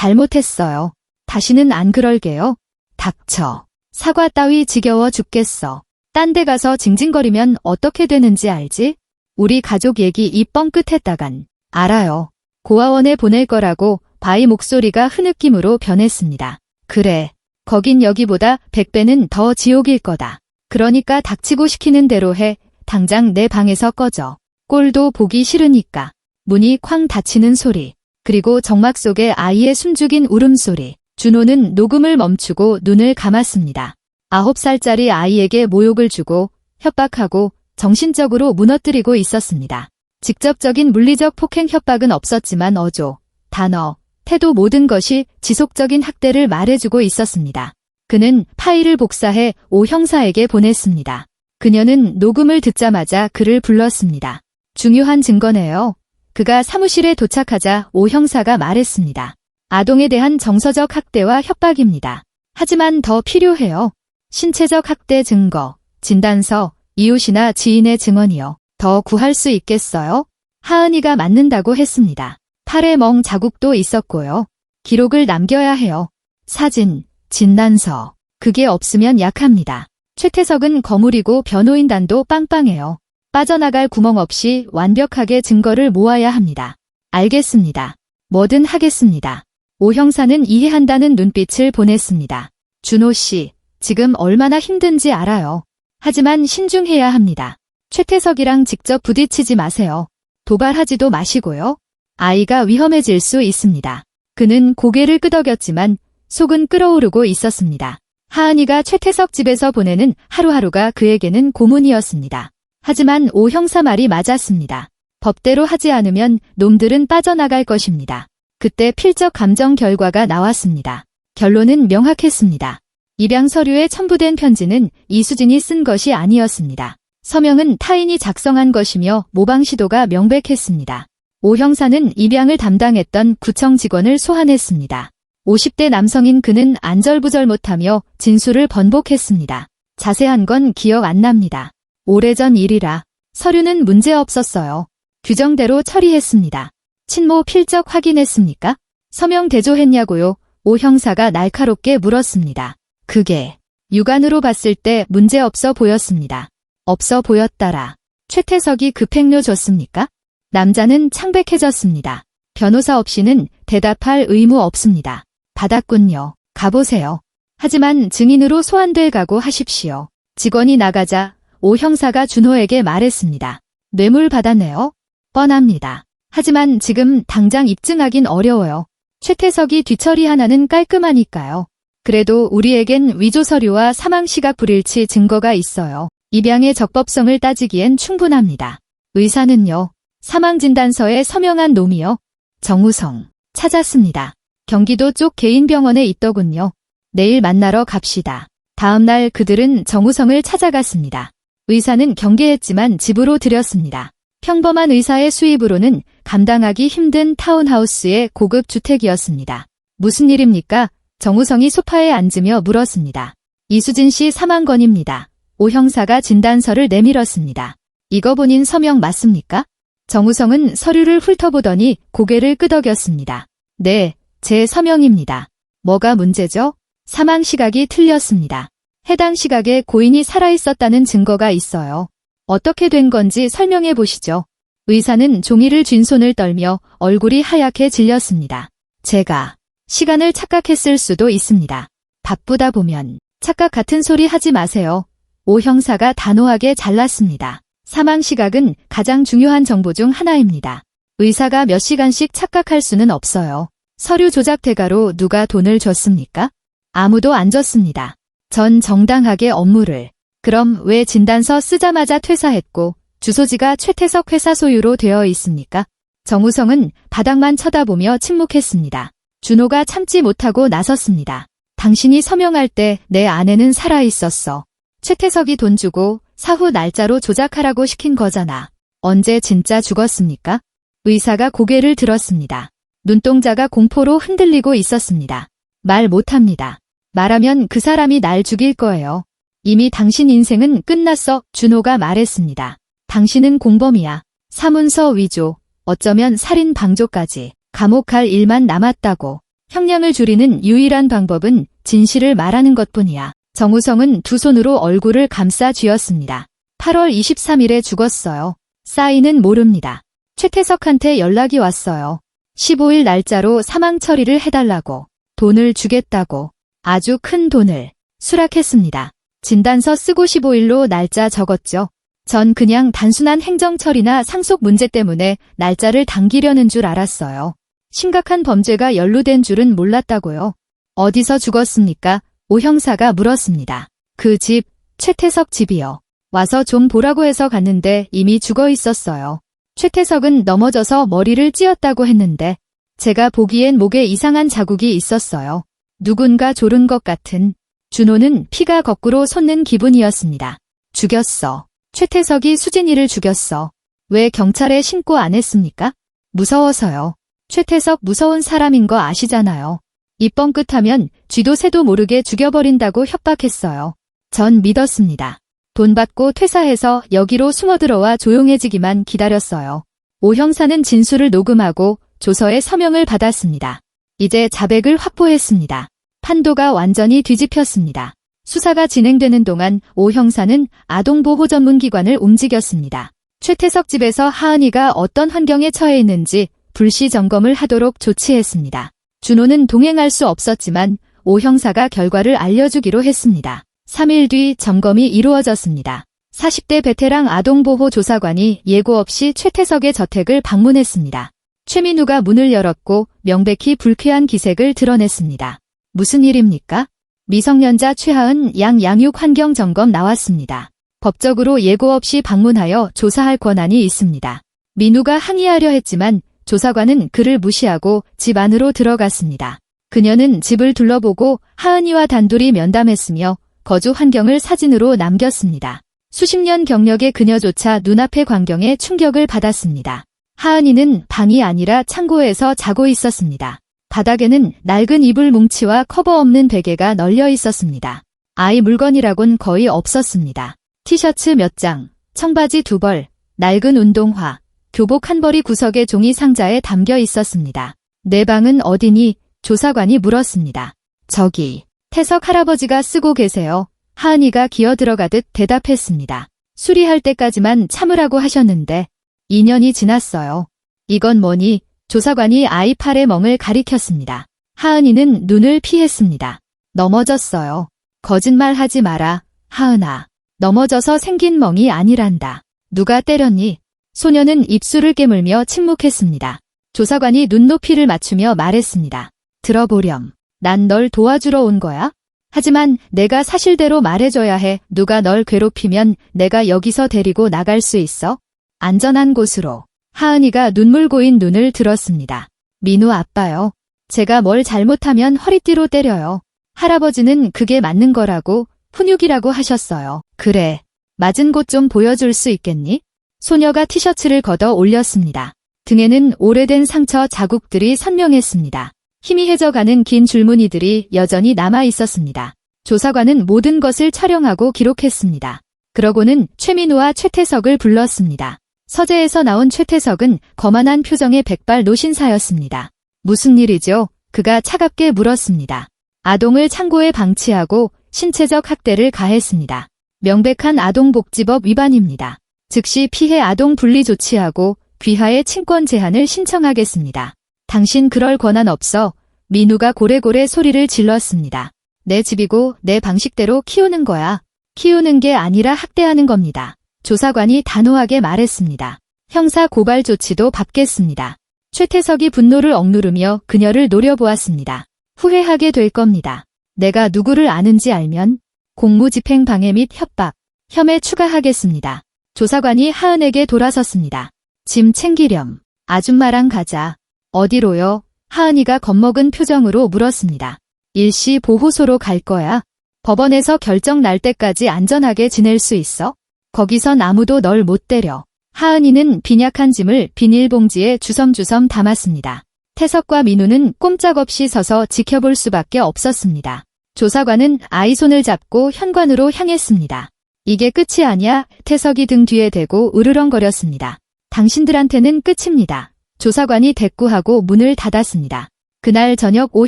잘못했어요. 다시는 안 그럴게요. 닥쳐. 사과 따위 지겨워 죽겠어. 딴 데 가서 징징거리면 어떻게 되는지 알지? 우리 가족 얘기 입 뻥끗했다간. 알아요. 고아원에 보낼 거라고. 바이 목소리가 흐느낌으로 변했습니다. 그래. 거긴 여기보다 100배는 더 지옥일 거다. 그러니까 닥치고 시키는 대로 해. 당장 내 방에서 꺼져. 꼴도 보기 싫으니까. 문이 쾅 닫히는 소리. 그리고 정막 속에 아이의 숨죽인 울음소리. 준호는 녹음을 멈추고 눈을 감았습니다. 9살짜리 아이에게 모욕을 주고 협박하고 정신적으로 무너뜨리고 있었습니다. 직접적인 물리적 폭행 협박은 없었지만 어조, 단어, 태도 모든 것이 지속적인 학대를 말해주고 있었습니다. 그는 파일을 복사해 오 형사에게 보냈습니다. 그녀는 녹음을 듣자마자 그를 불렀습니다. 중요한 증거네요. 그가 사무실에 도착하자 오 형사가 말했습니다. 아동에 대한 정서적 학대와 협박입니다. 하지만 더 필요해요. 신체적 학대 증거, 진단서, 이웃이나 지인의 증언이요. 더 구할 수 있겠어요? 하은이가 맞는다고 했습니다. 팔에 멍 자국도 있었고요. 기록을 남겨야 해요. 사진, 진단서. 그게 없으면 약합니다. 최태석은 거물이고 변호인단도 빵빵해요. 빠져나갈 구멍 없이 완벽하게 증거를 모아야 합니다. 알겠습니다. 뭐든 하겠습니다. 오 형사는 이해한다는 눈빛을 보냈습니다. 준호 씨, 지금 얼마나 힘든지 알아요. 하지만 신중해야 합니다. 최태석이랑 직접 부딪히지 마세요. 도발하지도 마시고요. 아이가 위험해질 수 있습니다. 그는 고개를 끄덕였지만 속은 끓어오르고 있었습니다. 하은이가 최태석 집에서 보내는 하루하루가 그에게는 고문이었습니다. 하지만 오 형사 말이 맞았습니다. 법대로 하지 않으면 놈들은 빠져나갈 것입니다. 그때 필적 감정 결과가 나왔습니다. 결론은 명확했습니다. 입양 서류에 첨부된 편지는 이수진이 쓴 것이 아니었습니다. 서명은 타인이 작성한 것이며 모방 시도가 명백했습니다. 오 형사는 입양을 담당했던 구청 직원을 소환했습니다. 50대 남성인 그는 안절부절 못하며 진술을 번복했습니다. 자세한 건 기억 안 납니다. 오래전 일이라. 서류는 문제 없었어요. 규정대로 처리했습니다. 친모 필적 확인했습니까? 서명 대조했냐고요? 오 형사가 날카롭게 물었습니다. 그게 육안으로 봤을 때 문제 없어 보였습니다. 없어 보였다라. 최태석이 급행료 줬습니까? 남자는 창백해졌습니다. 변호사 없이는 대답할 의무 없습니다. 받았군요. 가보세요. 하지만 증인으로 소환될 각오하십시오. 직원이 나가자 오 형사가 준호에게 말했습니다. 뇌물 받았네요. 뻔합니다. 하지만 지금 당장 입증하긴 어려워요. 최태석이 뒤처리 하나는 깔끔하니까요. 그래도 우리에겐 위조 서류와 사망 시각 불일치 증거가 있어요. 입양의 적법성을 따지기엔 충분합니다. 의사는요. 사망진단서에 서명한 놈이요. 정우성. 찾았습니다. 경기도 쪽 개인 병원에 있더군요. 내일 만나러 갑시다. 다음 날 그들은 정우성을 찾아갔습니다. 의사는 경계했지만 집으로 들였습니다. 평범한 의사의 수입으로는 감당하기 힘든 타운하우스의 고급 주택이었습니다. 무슨 일입니까? 정우성이 소파에 앉으며 물었습니다. 이수진 씨 사망 건입니다. 오 형사가 진단서를 내밀었습니다. 이거 본인 서명 맞습니까? 정우성은 서류를 훑어보더니 고개를 끄덕였습니다. 네, 제 서명입니다. 뭐가 문제죠? 사망 시각이 틀렸습니다. 해당 시각에 고인이 살아있었다는 증거가 있어요. 어떻게 된 건지 설명해 보시죠. 의사는 종이를 쥔 손을 떨며 얼굴이 하얗게 질렸습니다. 제가 시간을 착각했을 수도 있습니다. 바쁘다 보면 착각 같은 소리 하지 마세요. 오 형사가 단호하게 잘랐습니다. 사망 시각은 가장 중요한 정보 중 하나입니다. 의사가 몇 시간씩 착각할 수는 없어요. 서류 조작 대가로 누가 돈을 줬습니까? 아무도 안 줬습니다. 전 정당하게 업무를. 그럼 왜 진단서 쓰자마자 퇴사했고 주소지가 최태석 회사 소유로 되어 있습니까? 정우성은 바닥만 쳐다보며 침묵했습니다. 준호가 참지 못하고 나섰습니다. 당신이 서명할 때 내 아내는 살아있었어. 최태석이 돈 주고 사후 날짜로 조작하라고 시킨 거잖아. 언제 진짜 죽었습니까? 의사가 고개를 들었습니다. 눈동자가 공포로 흔들리고 있었습니다. 말 못합니다. 말하면 그 사람이 날 죽일 거예요. 이미 당신 인생은 끝났어. 준호가 말했습니다. 당신은 공범이야. 사문서 위조, 어쩌면 살인 방조까지. 감옥 갈 일만 남았다고. 형량을 줄이는 유일한 방법은 진실을 말하는 것뿐이야. 정우성은 두 손으로 얼굴을 감싸 쥐었습니다. 8월 23일에 죽었어요. 싸이는 모릅니다. 최태석한테 연락이 왔어요. 15일 날짜로 사망 처리를 해달라고. 돈을 주겠다고. 아주 큰 돈을. 수락했습니다. 진단서 쓰고 15일로 날짜 적었죠. 전 그냥 단순한 행정 처리나 상속 문제 때문에 날짜를 당기려는 줄 알았어요. 심각한 범죄가 연루된 줄은 몰랐다고요. 어디서 죽었습니까? 오 형사가 물었습니다. 그 집, 최태석 집이요. 와서 좀 보라고 해서 갔는데 이미 죽어 있었어요. 최태석은 넘어져서 머리를 찧었다고 했는데 제가 보기엔 목에 이상한 자국이 있었어요. 누군가 조른 것 같은. 준호는 피가 거꾸로 솟는 기분이었습니다. 죽였어. 최태석이 수진이를 죽였어. 왜 경찰에 신고 안 했습니까? 무서워서요. 최태석 무서운 사람인 거 아시잖아요. 입 뻥끗하면 쥐도 새도 모르게 죽여버린다고 협박했어요. 전 믿었습니다. 돈 받고 퇴사해서 여기로 숨어들어와 조용해지기만 기다렸어요. 오 형사는 진술을 녹음하고 조서에 서명을 받았습니다. 이제 자백을 확보했습니다. 판도가 완전히 뒤집혔습니다. 수사가 진행되는 동안 오 형사는 아동보호 전문기관을 움직였습니다. 최태석 집에서 하은이가 어떤 환경에 처해 있는지 불시 점검을 하도록 조치했습니다. 준호는 동행할 수 없었지만 오 형사가 결과를 알려주기로 했습니다. 3일 뒤 점검이 이루어졌습니다. 40대 베테랑 아동보호 조사관이 예고 없이 최태석의 저택을 방문했습니다. 최민우가 문을 열었고 명백히 불쾌한 기색을 드러냈습니다. 무슨 일입니까? 미성년자 최하은 양 양육 환경 점검 나왔습니다. 법적으로 예고 없이 방문하여 조사할 권한이 있습니다. 민우가 항의하려 했지만 조사관은 그를 무시하고 집 안으로 들어갔습니다. 그녀는 집을 둘러보고 하은이와 단둘이 면담했으며 거주 환경을 사진으로 남겼습니다. 수십 년 경력의 그녀조차 눈앞의 광경에 충격을 받았습니다. 하은이는 방이 아니라 창고에서 자고 있었습니다. 바닥에는 낡은 이불 뭉치와 커버 없는 베개가 널려 있었습니다. 아이 물건이라곤 거의 없었습니다. 티셔츠 몇 장, 청바지 2벌, 낡은 운동화, 교복 한 벌이 구석의 종이 상자에 담겨 있었습니다. 내 방은 어디니? 조사관이 물었습니다. 저기, 태석 할아버지가 쓰고 계세요. 하은이가 기어 들어가듯 대답했습니다. 수리할 때까지만 참으라고 하셨는데 2년이 지났어요. 이건 뭐니? 조사관이 아이 팔의 멍을 가리켰습니다. 하은이는 눈을 피했습니다. 넘어졌어요. 거짓말하지 마라, 하은아. 넘어져서 생긴 멍이 아니란다. 누가 때렸니? 소녀는 입술을 깨물며 침묵했습니다. 조사관이 눈높이를 맞추며 말했습니다. 들어보렴. 난 널 도와주러 온 거야? 하지만 내가 사실대로 말해줘야 해. 누가 널 괴롭히면 내가 여기서 데리고 나갈 수 있어? 안전한 곳으로. 하은이가 눈물 고인 눈을 들었습니다. 민우 아빠요. 제가 뭘 잘못하면 허리띠로 때려요. 할아버지는 그게 맞는 거라고 훈육이라고 하셨어요. 그래. 맞은 곳 좀 보여줄 수 있겠니? 소녀가 티셔츠를 걷어 올렸습니다. 등에는 오래된 상처 자국들이 선명했습니다. 희미해져가는 긴 줄무늬들이 여전히 남아 있었습니다. 조사관은 모든 것을 촬영하고 기록했습니다. 그러고는 최민우와 최태석을 불렀습니다. 서재에서 나온 최태석은 거만한 표정의 백발 노신사였습니다. 무슨 일이죠? 그가 차갑게 물었습니다. 아동을 창고에 방치하고 신체적 학대를 가했습니다. 명백한 아동복지법 위반입니다. 즉시 피해 아동 분리 조치하고 귀하의 친권 제한을 신청하겠습니다. 당신 그럴 권한 없어. 민우가 고래고래 소리를 질렀습니다. 내 집이고 내 방식대로 키우는 거야. 키우는 게 아니라 학대하는 겁니다. 조사관이 단호하게 말했습니다. 형사 고발 조치도 받겠습니다. 최태석이 분노를 억누르며 그녀를 노려보았습니다. 후회하게 될 겁니다. 내가 누구를 아는지 알면 공무집행 방해 및 협박, 혐의 추가하겠습니다. 조사관이 하은에게 돌아섰습니다. 짐 챙기렴. 아줌마랑 가자. 어디로요? 하은이가 겁먹은 표정으로 물었습니다. 일시 보호소로 갈 거야. 법원에서 결정 날 때까지 안전하게 지낼 수 있어? 거기선 아무도 널 못 때려. 하은이는 빈약한 짐을 비닐봉지에 주섬주섬 담았습니다. 태석과 민우는 꼼짝없이 서서 지켜볼 수밖에 없었습니다. 조사관은 아이 손을 잡고 현관으로 향했습니다. 이게 끝이 아니야. 태석이 등 뒤에 대고 으르렁거렸습니다. 당신들한테는 끝입니다. 조사관이 대꾸하고 문을 닫았습니다. 그날 저녁 오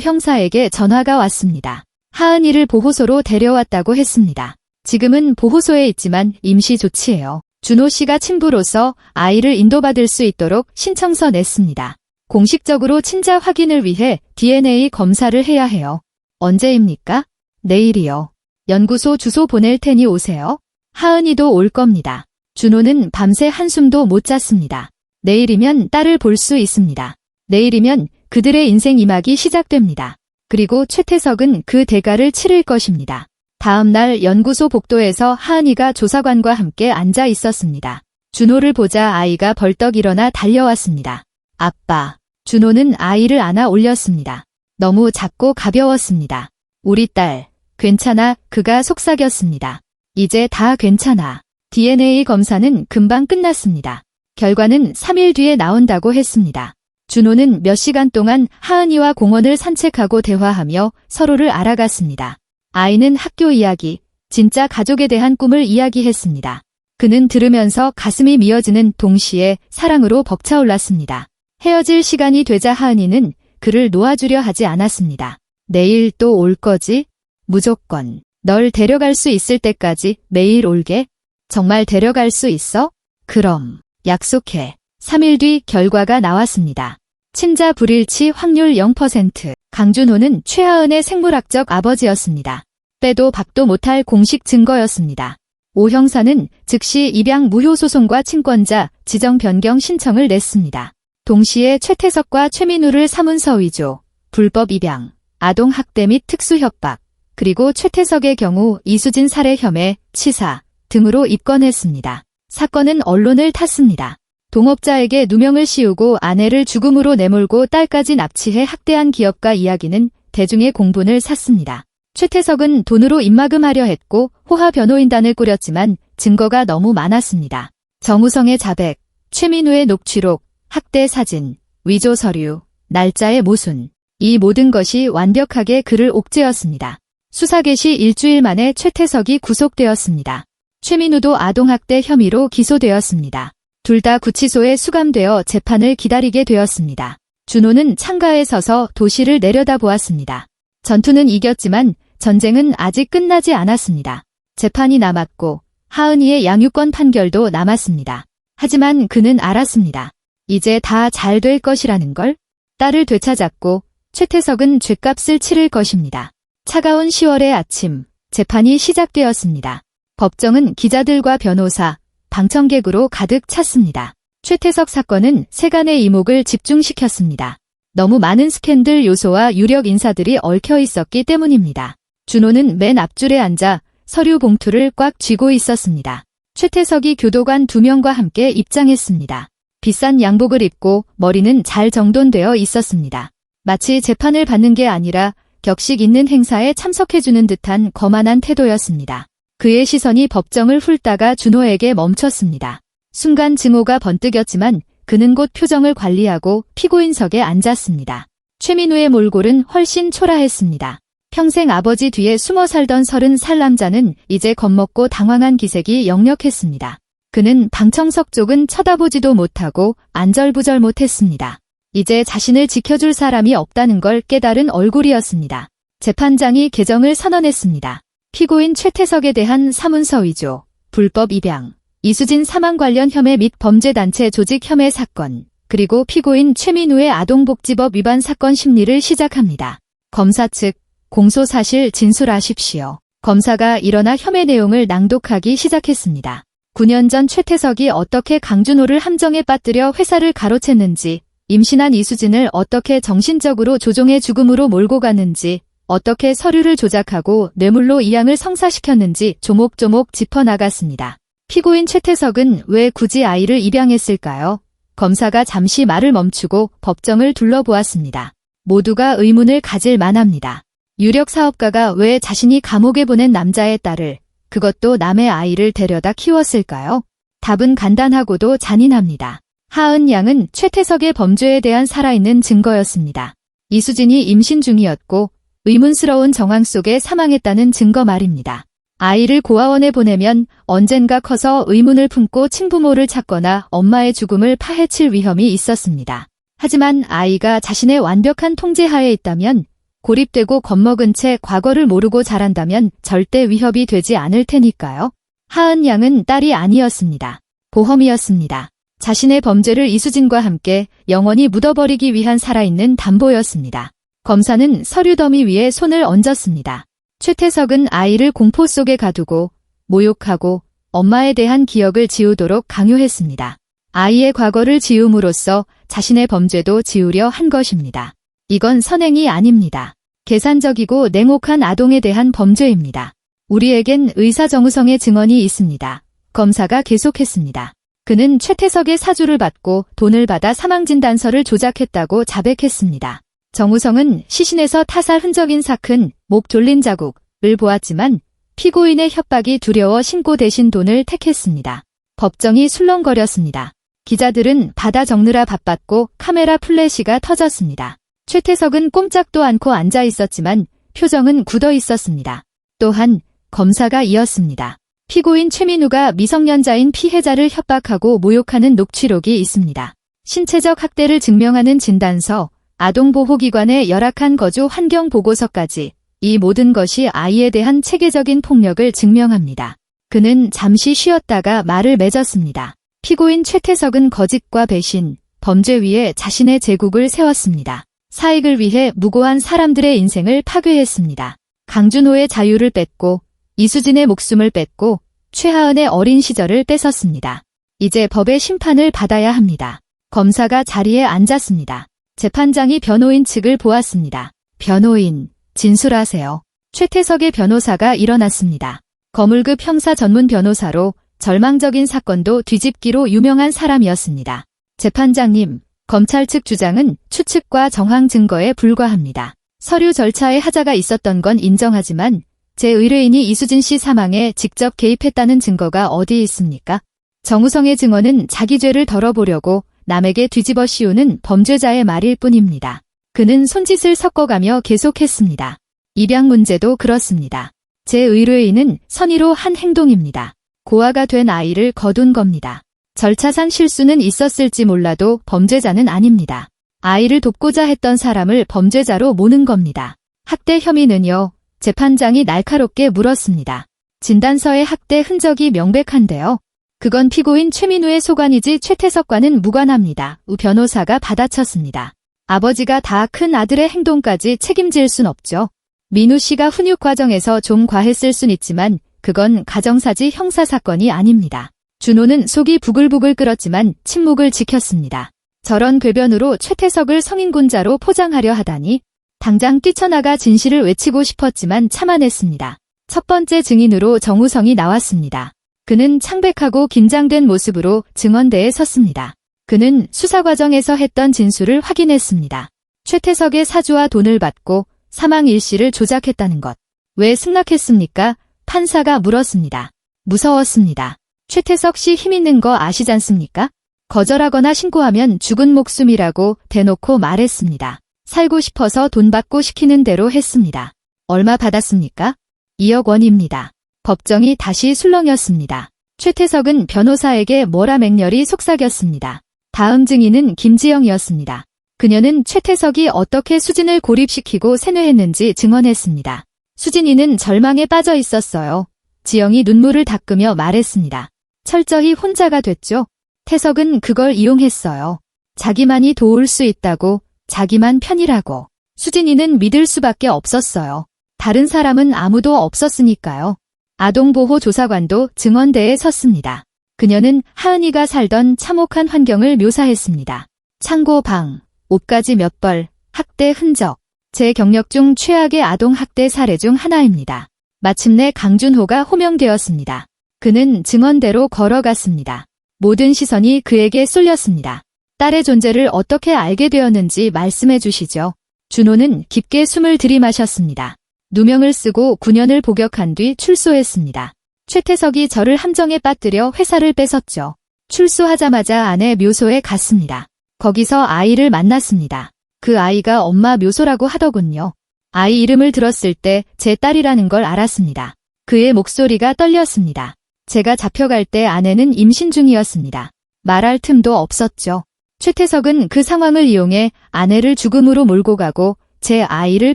형사에게 전화가 왔습니다. 하은이를 보호소로 데려왔다고 했습니다. 지금은 보호소에 있지만 임시 조치예요. 준호 씨가 친부로서 아이를 인도받을 수 있도록 신청서 냈습니다. 공식적으로 친자 확인을 위해 DNA 검사를 해야 해요. 언제입니까? 내일이요. 연구소 주소 보낼 테니 오세요. 하은이도 올 겁니다. 준호는 밤새 한숨도 못 잤습니다. 내일이면 딸을 볼 수 있습니다. 내일이면 그들의 인생 2막이 시작됩니다. 그리고 최태석은 그 대가를 치를 것입니다. 다음 날 연구소 복도에서 하은이가 조사관과 함께 앉아 있었습니다. 준호를 보자 아이가 벌떡 일어나 달려왔습니다. 아빠. 준호는 아이를 안아 올렸습니다. 너무 작고 가벼웠습니다. 우리 딸. 괜찮아. 그가 속삭였습니다. 이제 다 괜찮아. DNA 검사는 금방 끝났습니다. 결과는 3일 뒤에 나온다고 했습니다. 준호는 몇 시간 동안 하은이와 공원을 산책하고 대화하며 서로를 알아갔습니다. 아이는 학교 이야기, 진짜 가족에 대한 꿈을 이야기했습니다. 그는 들으면서 가슴이 미어지는 동시에 사랑으로 벅차올랐습니다. 헤어질 시간이 되자 하은이는 그를 놓아주려 하지 않았습니다. 내일 또 올 거지? 무조건. 널 데려갈 수 있을 때까지 매일 올게. 정말 데려갈 수 있어? 그럼. 약속해. 3일 뒤 결과가 나왔습니다. 친자 불일치 확률 0%. 강준호는 최하은의 생물학적 아버지였습니다. 빼도 박도 못할 공식 증거였습니다. 오 형사는 즉시 입양 무효 소송과 친권자 지정 변경 신청을 냈습니다. 동시에 최태석과 최민우를 사문서 위조, 불법 입양, 아동 학대 및 특수 협박, 그리고 최태석의 경우 이수진 살해 혐의, 치사 등으로 입건했습니다. 사건은 언론을 탔습니다. 동업자에게 누명을 씌우고 아내를 죽음으로 내몰고 딸까지 납치해 학대한 기업가 이야기는 대중의 공분을 샀습니다. 최태석은 돈으로 입막음하려 했고 호화 변호인단을 꾸렸지만 증거가 너무 많았습니다. 정우성의 자백, 최민우의 녹취록, 학대 사진, 위조 서류, 날짜의 모순. 이 모든 것이 완벽하게 그를 옥죄었습니다. 수사 개시 일주일 만에 최태석이 구속되었습니다. 최민우도 아동학대 혐의로 기소되었습니다. 둘 다 구치소에 수감되어 재판을 기다리게 되었습니다. 준호는 창가에 서서 도시를 내려다보았습니다. 전투는 이겼지만 전쟁은 아직 끝나지 않았습니다. 재판이 남았고 하은이의 양육권 판결도 남았습니다. 하지만 그는 알았습니다. 이제 다 잘 될 것이라는 걸. 딸을 되찾았고 최태석은 죗값을 치를 것입니다. 차가운 10월의 아침, 재판이 시작되었습니다. 법정은 기자들과 변호사, 방청객으로 가득 찼습니다. 최태석 사건은 세간의 이목을 집중시켰습니다. 너무 많은 스캔들 요소와 유력 인사들이 얽혀 있었기 때문입니다. 준호는 맨 앞줄에 앉아 서류 봉투를 꽉 쥐고 있었습니다. 최태석이 교도관 2명과 함께 입장했습니다. 비싼 양복을 입고 머리는 잘 정돈되어 있었습니다. 마치 재판을 받는 게 아니라 격식 있는 행사에 참석해주는 듯한 거만한 태도였습니다. 그의 시선이 법정을 훑다가 준호에게 멈췄습니다. 순간 증오가 번뜩였지만 그는 곧 표정을 관리하고 피고인석에 앉았습니다. 최민우의 몰골은 훨씬 초라했습니다. 평생 아버지 뒤에 숨어 살던 30살 남자는 이제 겁먹고 당황한 기색이 역력했습니다. 그는 방청석 쪽은 쳐다보지도 못하고 안절부절 못했습니다. 이제 자신을 지켜줄 사람이 없다는 걸 깨달은 얼굴이었습니다. 재판장이 개정을 선언했습니다. 피고인 최태석에 대한 사문서 위조, 불법 입양, 이수진 사망 관련 혐의 및 범죄단체 조직 혐의 사건, 그리고 피고인 최민우의 아동복지법 위반 사건 심리를 시작합니다. 검사 측, 공소사실 진술하십시오. 검사가 일어나 혐의 내용을 낭독하기 시작했습니다. 9년 전 최태석이 어떻게 강준호를 함정에 빠뜨려 회사를 가로챘는지, 임신한 이수진을 어떻게 정신적으로 조종해 죽음으로 몰고 갔는지, 어떻게 서류를 조작하고 뇌물로 이 양을 성사시켰는지 조목조목 짚어나갔습니다. 피고인 최태석은 왜 굳이 아이를 입양했을까요? 검사가 잠시 말을 멈추고 법정을 둘러보았습니다. 모두가 의문을 가질 만합니다. 유력 사업가가 왜 자신이 감옥에 보낸 남자의 딸을, 그것도 남의 아이를 데려다 키웠을까요? 답은 간단하고도 잔인합니다. 하은 양은 최태석의 범죄에 대한 살아있는 증거였습니다. 이수진이 임신 중이었고 의문스러운 정황 속에 사망했다는 증거 말입니다. 아이를 고아원에 보내면 언젠가 커서 의문을 품고 친부모를 찾거나 엄마의 죽음을 파헤칠 위험이 있었습니다. 하지만 아이가 자신의 완벽한 통제하에 있다면, 고립되고 겁먹은 채 과거를 모르고 자란다면 절대 위협이 되지 않을 테니까요. 하은 양은 딸이 아니었습니다. 보험이었습니다. 자신의 범죄를 이수진과 함께 영원히 묻어버리기 위한 살아있는 담보였습니다. 검사는 서류 더미 위에 손을 얹었습니다. 최태석은 아이를 공포 속에 가두고 모욕하고 엄마에 대한 기억을 지우도록 강요했습니다. 아이의 과거를 지움으로써 자신의 범죄도 지우려 한 것입니다. 이건 선행이 아닙니다. 계산적이고 냉혹한 아동에 대한 범죄입니다. 우리에겐 의사 정우성의 증언이 있습니다. 검사가 계속했습니다. 그는 최태석의 사주를 받고 돈을 받아 사망진단서를 조작했다고 자백했습니다. 정우성은 시신에서 타살 흔적인 삭힌 목 졸린 자국을 보았지만 피고인의 협박이 두려워 신고 대신 돈을 택했습니다. 법정이 술렁거렸습니다. 기자들은 받아 적느라 바빴고 카메라 플래시가 터졌습니다. 최태석은 꼼짝도 않고 앉아 있었지만 표정은 굳어 있었습니다. 또한 검사가 이었습니다. 피고인 최민우가 미성년자인 피해자를 협박하고 모욕하는 녹취록이 있습니다. 신체적 학대를 증명하는 진단서, 아동보호기관의 열악한 거주 환경 보고서까지, 이 모든 것이 아이에 대한 체계적인 폭력을 증명합니다. 그는 잠시 쉬었다가 말을 맺었습니다. 피고인 최태석은 거짓과 배신, 범죄 위에 자신의 제국을 세웠습니다. 사익을 위해 무고한 사람들의 인생을 파괴했습니다. 강준호의 자유를 뺐고 이수진의 목숨을 뺐고 최하은의 어린 시절을 뺏었습니다. 이제 법의 심판을 받아야 합니다. 검사가 자리에 앉았습니다. 재판장이 변호인 측을 보았습니다. 변호인, 진술하세요. 최태석의 변호사가 일어났습니다. 거물급 형사 전문 변호사로 절망적인 사건도 뒤집기로 유명한 사람이었습니다. 재판장님, 검찰 측 주장은 추측과 정황 증거에 불과합니다. 서류 절차에 하자가 있었던 건 인정하지만 제 의뢰인이 이수진 씨 사망에 직접 개입했다는 증거가 어디 있습니까? 정우성의 증언은 자기 죄를 덜어보려고 남에게 뒤집어 씌우는 범죄자의 말일 뿐입니다. 그는 손짓을 섞어가며 계속했습니다. 입양 문제도 그렇습니다. 제 의뢰인은 선의로 한 행동입니다. 고아가 된 아이를 거둔 겁니다. 절차상 실수는 있었을지 몰라도 범죄자는 아닙니다. 아이를 돕고자 했던 사람을 범죄자로 모는 겁니다. 학대 혐의는요? 재판장이 날카롭게 물었습니다. 진단서에 학대 흔적이 명백한데요. 그건 피고인 최민우의 소관이지 최태석과는 무관합니다. 우 변호사가 받아쳤습니다. 아버지가 다 큰 아들의 행동까지 책임질 순 없죠. 민우 씨가 훈육 과정에서 좀 과했을 순 있지만 그건 가정사지 형사사건이 아닙니다. 준호는 속이 부글부글 끓었지만 침묵을 지켰습니다. 저런 궤변으로 최태석을 성인군자로 포장하려 하다니. 당장 뛰쳐나가 진실을 외치고 싶었지만 참아냈습니다. 첫 번째 증인으로 정우성이 나왔습니다. 그는 창백하고 긴장된 모습으로 증언대에 섰습니다. 그는 수사 과정에서 했던 진술을 확인했습니다. 최태석의 사주와 돈을 받고 사망 일시를 조작했다는 것. 왜 승낙했습니까? 판사가 물었습니다. 무서웠습니다. 최태석 씨 힘 있는 거 아시잖습니까? 거절하거나 신고하면 죽은 목숨이라고 대놓고 말했습니다. 살고 싶어서 돈 받고 시키는 대로 했습니다. 얼마 받았습니까? 2억 원입니다. 법정이 다시 술렁였습니다. 최태석은 변호사에게 뭐라 맹렬히 속삭였습니다. 다음 증인은 김지영이었습니다. 그녀는 최태석이 어떻게 수진을 고립시키고 세뇌했는지 증언했습니다. 수진이는 절망에 빠져 있었어요. 지영이 눈물을 닦으며 말했습니다. 철저히 혼자가 됐죠. 태석은 그걸 이용했어요. 자기만이 도울 수 있다고, 자기만 편이라고. 수진이는 믿을 수밖에 없었어요. 다른 사람은 아무도 없었으니까요. 아동보호조사관도 증언대에 섰습니다. 그녀는 하은이가 살던 참혹한 환경을 묘사했습니다. 창고 방, 옷가지 몇 벌, 학대 흔적. 제 경력 중 최악의 아동학대 사례 중 하나입니다. 마침내 강준호가 호명되었습니다. 그는 증언대로 걸어갔습니다. 모든 시선이 그에게 쏠렸습니다. 딸의 존재를 어떻게 알게 되었는지 말씀해 주시죠. 준호는 깊게 숨을 들이마셨습니다. 누명을 쓰고 9년을 복역한 뒤 출소했습니다. 최태석이 저를 함정에 빠뜨려 회사를 뺏었죠. 출소하자마자 아내 묘소에 갔습니다. 거기서 아이를 만났습니다. 그 아이가 엄마 묘소라고 하더군요. 아이 이름을 들었을 때 제 딸이라는 걸 알았습니다. 그의 목소리가 떨렸습니다. 제가 잡혀갈 때 아내는 임신 중이었습니다. 말할 틈도 없었죠. 최태석은 그 상황을 이용해 아내를 죽음으로 몰고 가고 제 아이를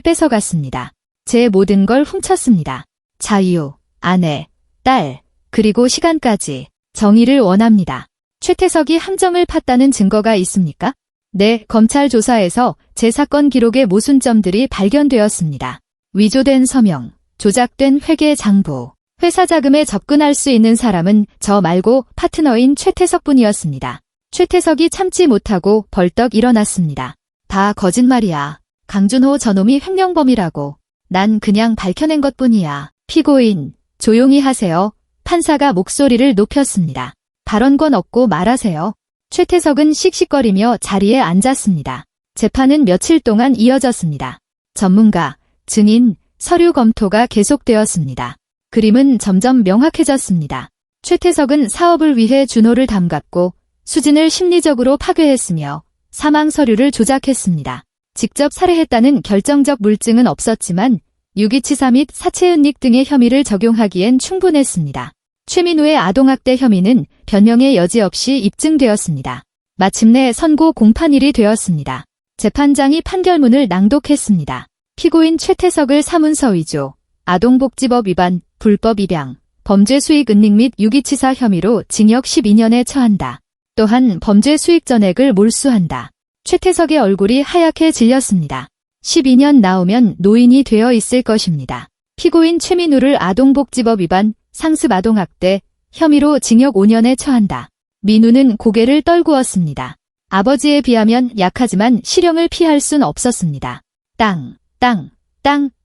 뺏어갔습니다. 제 모든 걸 훔쳤습니다. 자유, 아내, 딸, 그리고 시간까지. 정의를 원합니다. 최태석이 함정을 팠다는 증거가 있습니까? 네, 검찰 조사에서 제 사건 기록의 모순점들이 발견되었습니다. 위조된 서명, 조작된 회계 장부. 회사 자금에 접근할 수 있는 사람은 저 말고 파트너인 최태석뿐이었습니다. 최태석이 참지 못하고 벌떡 일어났습니다. 다 거짓말이야. 강준호 저놈이 횡령범이라고. 난 그냥 밝혀낸 것뿐이야. 피고인, 조용히 하세요. 판사가 목소리를 높였습니다. 발언권 없고 말하세요. 최태석은 씩씩거리며 자리에 앉았습니다. 재판은 며칠 동안 이어졌습니다. 전문가, 증인, 서류 검토가 계속되었습니다. 그림은 점점 명확해졌습니다. 최태석은 사업을 위해 준호를 담갔고 수진을 심리적으로 파괴했으며 사망 서류를 조작했습니다. 직접 살해했다는 결정적 물증은 없었지만 유기치사 및 사체은닉 등의 혐의를 적용하기엔 충분했습니다. 최민우의 아동학대 혐의는 변명의 여지 없이 입증되었습니다. 마침내 선고 공판일이 되었습니다. 재판장이 판결문을 낭독했습니다. 피고인 최태석을 사문서 위조, 아동복지법 위반, 불법 입양, 범죄 수익 은닉 및 유기치사 혐의로 징역 12년에 처한다. 또한 범죄 수익 전액을 몰수한다. 최태석의 얼굴이 하얗게 질렸습니다. 12년 나오면 노인이 되어 있을 것입니다. 피고인 최민우를 아동복지법 위반, 상습 아동학대 혐의로 징역 5년에 처한다. 민우는 고개를 떨구었습니다. 아버지에 비하면 약하지만 실형을 피할 순 없었습니다. 땅.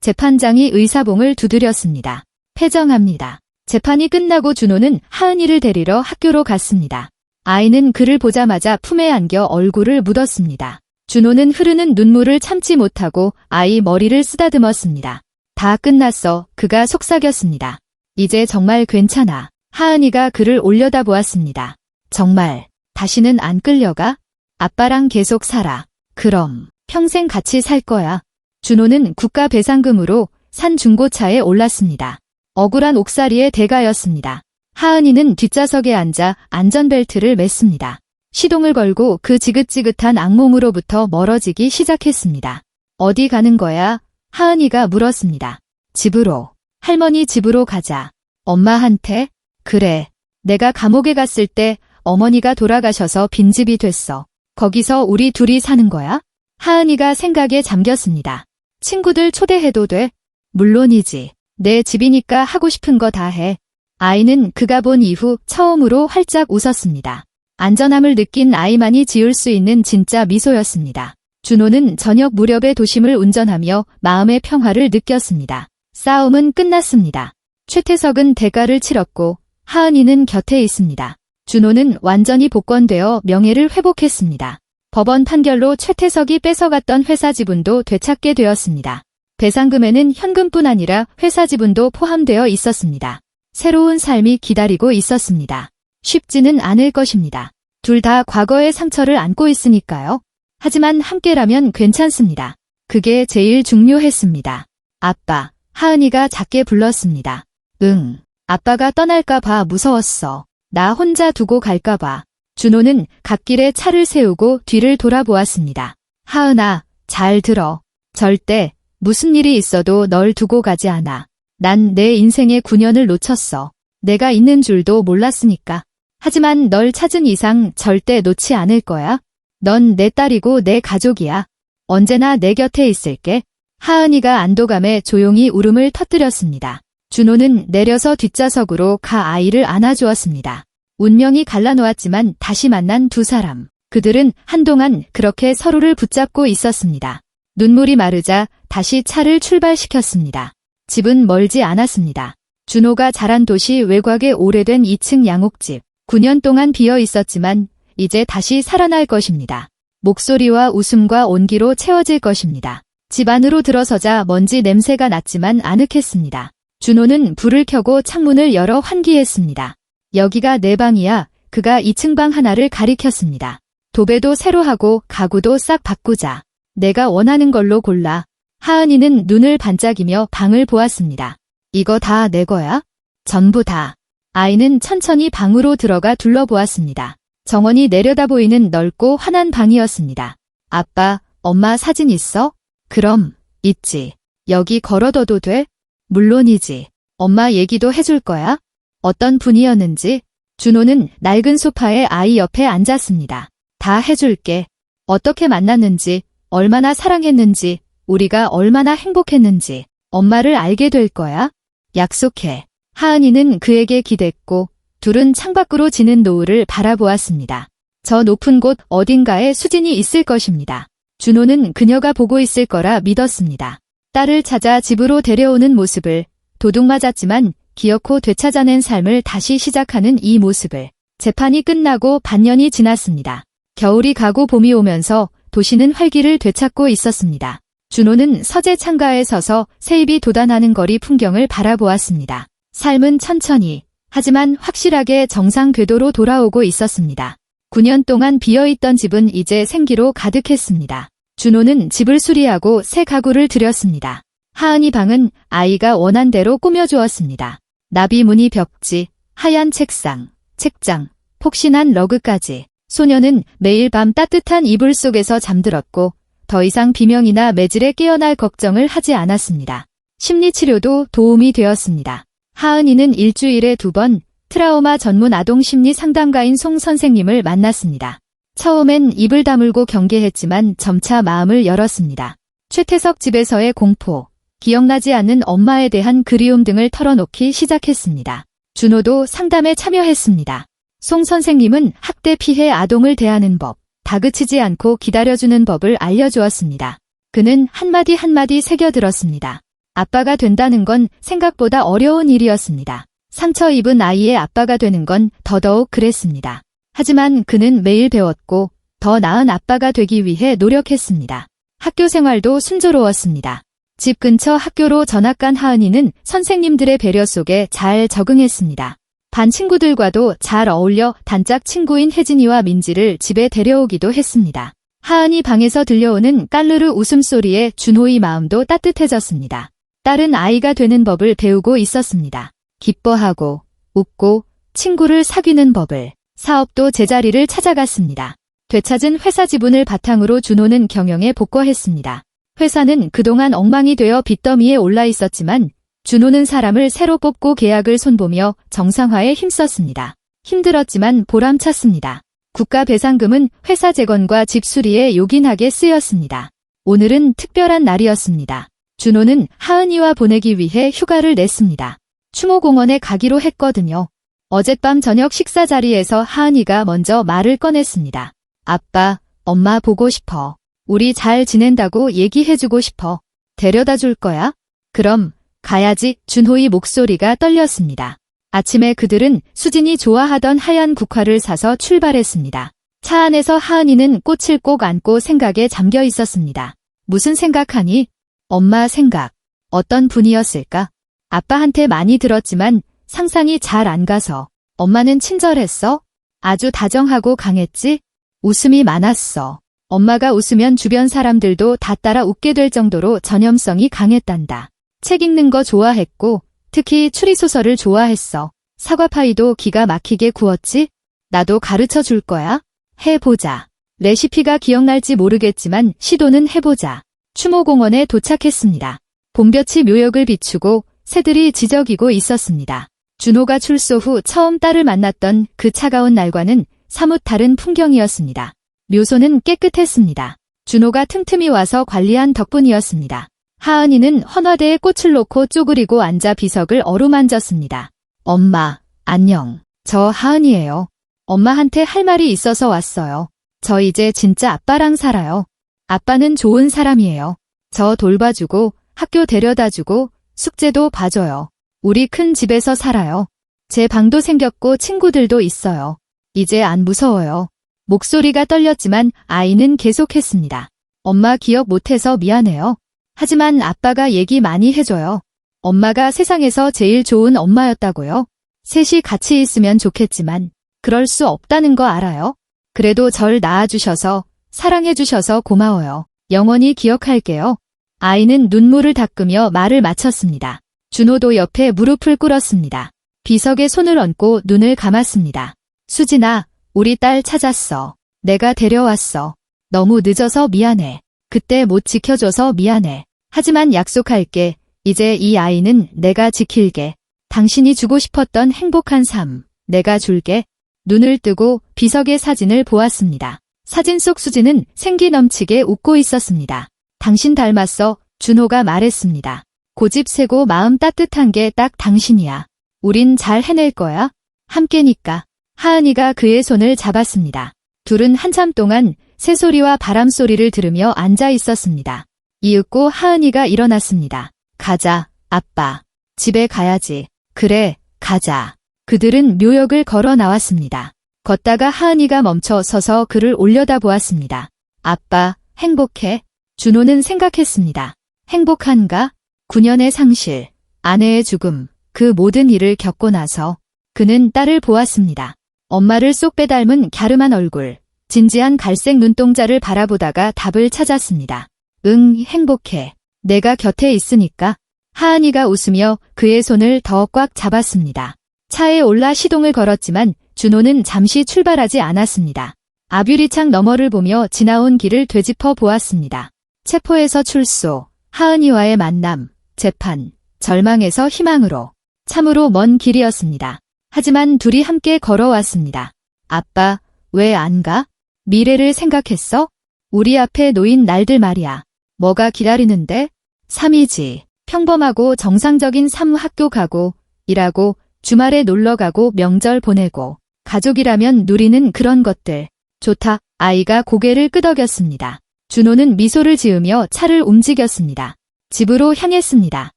재판장이 의사봉을 두드렸습니다. 패정합니다. 재판이 끝나고 준호는 하은이를 데리러 학교로 갔습니다. 아이는 그를 보자마자 품에 안겨 얼굴을 묻었습니다. 준호는 흐르는 눈물을 참지 못하고 아이 머리를 쓰다듬었습니다. 다 끝났어. 그가 속삭였습니다. 이제 정말 괜찮아. 하은이가 그를 올려다보았습니다. 정말 다시는 안 끌려가? 아빠랑 계속 살아. 그럼 평생 같이 살 거야. 준호는 국가 배상금으로 산 중고차에 올랐습니다. 억울한 옥살이의 대가였습니다. 하은이는 뒷좌석에 앉아 안전벨트를 맸습니다. 시동을 걸고 그 지긋지긋한 악몽으로부터 멀어지기 시작했습니다. 어디 가는 거야? 하은이가 물었습니다. 집으로. 할머니 집으로 가자. 엄마한테? 그래. 내가 감옥에 갔을 때 어머니가 돌아가셔서 빈집이 됐어. 거기서 우리 둘이 사는 거야? 하은이가 생각에 잠겼습니다. 친구들 초대해도 돼? 물론이지. 내 집이니까 하고 싶은 거 다 해. 아이는 그가 본 이후 처음으로 활짝 웃었습니다. 안전함을 느낀 아이만이 지을 수 있는 진짜 미소였습니다. 준호는 저녁 무렵에 도심을 운전하며 마음의 평화를 느꼈습니다. 싸움은 끝났습니다. 최태석은 대가를 치렀고 하은이는 곁에 있습니다. 준호는 완전히 복권되어 명예를 회복했습니다. 법원 판결로 최태석이 뺏어갔던 회사 지분도 되찾게 되었습니다. 배상금에는 현금뿐 아니라 회사 지분도 포함되어 있었습니다. 새로운 삶이 기다리고 있었습니다. 쉽지는 않을 것입니다. 둘 다 과거의 상처를 안고 있으니까요. 하지만 함께라면 괜찮습니다. 그게 제일 중요했습니다. 아빠, 하은이가 작게 불렀습니다. 응, 아빠가 떠날까 봐 무서웠어. 나 혼자 두고 갈까 봐. 준호는 갓길에 차를 세우고 뒤를 돌아보았습니다. 하은아, 잘 들어. 절대 무슨 일이 있어도 널 두고 가지 않아. 난 내 인생의 9년을 놓쳤어. 내가 있는 줄도 몰랐으니까. 하지만 널 찾은 이상 절대 놓지 않을 거야. 넌 내 딸이고 내 가족이야. 언제나 내 곁에 있을게. 하은이가 안도감에 조용히 울음을 터뜨렸습니다. 준호는 내려서 뒷좌석으로 가 아이를 안아주었습니다. 운명이 갈라놓았지만 다시 만난 두 사람. 그들은 한동안 그렇게 서로를 붙잡고 있었습니다. 눈물이 마르자 다시 차를 출발시켰습니다. 집은 멀지 않았습니다. 준호가 자란 도시 외곽의 오래된 2층 양옥집. 9년 동안 비어 있었지만 이제 다시 살아날 것입니다. 목소리와 웃음과 온기로 채워질 것입니다. 집 안으로 들어서자 먼지 냄새가 났지만 아늑했습니다. 준호는 불을 켜고 창문을 열어 환기했습니다. 여기가 내 방이야. 그가 2층 방 하나를 가리켰습니다. 도배도 새로 하고 가구도 싹 바꾸자. 내가 원하는 걸로 골라. 하은이는 눈을 반짝이며 방을 보았습니다. 이거 다 내 거야? 전부 다. 아이는 천천히 방으로 들어가 둘러보았습니다. 정원이 내려다 보이는 넓고 환한 방이었습니다. 아빠, 엄마 사진 있어? 그럼, 있지. 여기 걸어둬도 돼? 물론이지. 엄마 얘기도 해줄 거야? 어떤 분이었는지? 준호는 낡은 소파에 아이 옆에 앉았습니다. 다 해줄게. 어떻게 만났는지, 얼마나 사랑했는지, 우리가 얼마나 행복했는지, 엄마를 알게 될 거야? 약속해. 하은이는 그에게 기댔고 둘은 창밖으로 지는 노을을 바라보았습니다. 저 높은 곳 어딘가에 수진이 있을 것입니다. 준호는 그녀가 보고 있을 거라 믿었습니다. 딸을 찾아 집으로 데려오는 모습을 도둑 맞았지만 기어코 되찾아낸 삶을 다시 시작하는 이 모습을. 재판이 끝나고 반년이 지났습니다. 겨울이 가고 봄이 오면서 도시는 활기를 되찾고 있었습니다. 준호는 서재 창가에 서서 새잎이 돋아나는 거리 풍경을 바라보았습니다. 삶은 천천히, 하지만 확실하게 정상 궤도로 돌아오고 있었습니다. 9년 동안 비어있던 집은 이제 생기로 가득했습니다. 준호는 집을 수리하고 새 가구를 들였습니다. 하은이 방은 아이가 원한 대로 꾸며주었습니다. 나비 무늬 벽지, 하얀 책상, 책장, 폭신한 러그까지. 소녀는 매일 밤 따뜻한 이불 속에서 잠들었고 더 이상 비명이나 매질에 깨어날 걱정을 하지 않았습니다. 심리치료도 도움이 되었습니다. 하은이는 일주일에 2번 트라우마 전문 아동 심리 상담가인 송 선생님을 만났습니다. 처음엔 입을 다물고 경계했지만 점차 마음을 열었습니다. 최태석 집에서의 공포, 기억나지 않는 엄마에 대한 그리움 등을 털어놓기 시작했습니다. 준호도 상담에 참여했습니다. 송 선생님은 학대 피해 아동을 대하는 법, 다그치지 않고 기다려주는 법을 알려주었습니다. 그는 한마디 한마디 새겨들었습니다. 아빠가 된다는 건 생각보다 어려운 일이었습니다. 상처 입은 아이의 아빠가 되는 건 더더욱 그랬습니다. 하지만 그는 매일 배웠고 더 나은 아빠가 되기 위해 노력했습니다. 학교 생활도 순조로웠습니다. 집 근처 학교로 전학 간 하은이는 선생님들의 배려 속에 잘 적응했습니다. 반 친구들과도 잘 어울려 단짝 친구인 혜진이와 민지를 집에 데려오기도 했습니다. 하은이 방에서 들려오는 까르르 웃음소리에 준호의 마음도 따뜻해졌습니다. 딸은 아이가 되는 법을 배우고 있었습니다. 기뻐하고 웃고 친구를 사귀는 법을. 사업도 제자리를 찾아갔습니다. 되찾은 회사 지분을 바탕으로 준호는 경영에 복귀했습니다. 회사는 그동안 엉망이 되어 빚더미에 올라 있었지만 준호는 사람을 새로 뽑고 계약을 손보며 정상화에 힘썼습니다. 힘들었지만 보람찼습니다. 국가 배상금은 회사 재건과 집 수리에 요긴하게 쓰였습니다. 오늘은 특별한 날이었습니다. 준호는 하은이와 보내기 위해 휴가를 냈습니다. 추모공원에 가기로 했거든요. 어젯밤 저녁 식사 자리에서 하은이가 먼저 말을 꺼냈습니다. 아빠, 엄마 보고 싶어. 우리 잘 지낸다고 얘기해주고 싶어. 데려다 줄 거야? 그럼 가야지. 준호의 목소리가 떨렸습니다. 아침에 그들은 수진이 좋아하던 하얀 국화를 사서 출발했습니다. 차 안에서 하은이는 꽃을 꼭 안고 생각에 잠겨 있었습니다. 무슨 생각하니? 엄마 생각. 어떤 분이었을까? 아빠한테 많이 들었지만 상상이 잘 안 가서. 엄마는 친절했어? 아주 다정하고 강했지? 웃음이 많았어. 엄마가 웃으면 주변 사람들도 다 따라 웃게 될 정도로 전염성이 강했단다. 책 읽는 거 좋아했고 특히 추리소설을 좋아했어. 사과파이도 기가 막히게 구웠지? 나도 가르쳐 줄 거야. 해보자. 레시피가 기억날지 모르겠지만 시도는 해보자. 추모공원에 도착했습니다. 봄볕이 묘역을 비추고 새들이 지저귀고 있었습니다. 준호가 출소 후 처음 딸을 만났던 그 차가운 날과는 사뭇 다른 풍경이었습니다. 묘소는 깨끗했습니다. 준호가 틈틈이 와서 관리한 덕분이었습니다. 하은이는 헌화대에 꽃을 놓고 쪼그리고 앉아 비석을 어루만졌습니다. 엄마, 안녕. 저 하은이에요. 엄마한테 할 말이 있어서 왔어요. 저 이제 진짜 아빠랑 살아요. 아빠는 좋은 사람이에요. 저 돌봐주고 학교 데려다주고 숙제도 봐줘요. 우리 큰 집에서 살아요. 제 방도 생겼고 친구들도 있어요. 이제 안 무서워요. 목소리가 떨렸지만 아이는 계속했습니다. 엄마 기억 못해서 미안해요. 하지만 아빠가 얘기 많이 해줘요. 엄마가 세상에서 제일 좋은 엄마였다고요. 셋이 같이 있으면 좋겠지만 그럴 수 없다는 거 알아요. 그래도 절 낳아주셔서 사랑해주셔서 고마워요. 영원히 기억할게요. 아이는 눈물을 닦으며 말을 마쳤습니다. 준호도 옆에 무릎을 꿇었습니다. 비석에 손을 얹고 눈을 감았습니다. 수진아, 우리 딸 찾았어. 내가 데려왔어. 너무 늦어서 미안해. 그때 못 지켜줘서 미안해. 하지만 약속할게. 이제 이 아이는 내가 지킬게. 당신이 주고 싶었던 행복한 삶, 내가 줄게. 눈을 뜨고 비석의 사진을 보았습니다. 사진 속 수진은 생기 넘치게 웃고 있었습니다. 당신 닮았어, 준호가 말했습니다. 고집 세고 마음 따뜻한 게 딱 당신이야. 우린 잘 해낼 거야. 함께니까. 하은이가 그의 손을 잡았습니다. 둘은 한참 동안 새소리와 바람소리를 들으며 앉아 있었습니다. 이윽고 하은이가 일어났습니다. 가자, 아빠. 집에 가야지. 그래, 가자. 그들은 묘역을 걸어 나왔습니다. 걷다가 하은이가 멈춰 서서 그를 올려다보았습니다. 아빠, 행복해? 준호는 생각했습니다. 행복한가? 9년의 상실, 아내의 죽음, 그 모든 일을 겪고 나서 그는 딸을 보았습니다. 엄마를 쏙 빼닮은 갸름한 얼굴, 진지한 갈색 눈동자를 바라보다가 답을 찾았습니다. 응, 행복해. 내가 곁에 있으니까. 하은이가 웃으며 그의 손을 더 꽉 잡았습니다. 차에 올라 시동을 걸었지만 준호는 잠시 출발하지 않았습니다. 앞유리창 너머를 보며 지나온 길을 되짚어 보았습니다. 체포에서 출소, 하은이와의 만남, 재판, 절망에서 희망으로. 참으로 먼 길이었습니다. 하지만 둘이 함께 걸어왔습니다. 아빠, 왜 안 가? 미래를 생각했어? 우리 앞에 놓인 날들 말이야. 뭐가 기다리는데? 삶이지. 평범하고 정상적인 삶 학교 가고, 일하고, 주말에 놀러 가고 명절 보내고. 가족이라면 누리는 그런 것들. 좋다. 아이가 고개를 끄덕였습니다. 준호는 미소를 지으며 차를 움직였습니다. 집으로 향했습니다.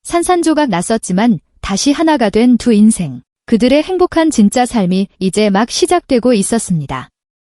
산산조각 났었지만 다시 하나가 된 두 인생. 그들의 행복한 진짜 삶이 이제 막 시작되고 있었습니다.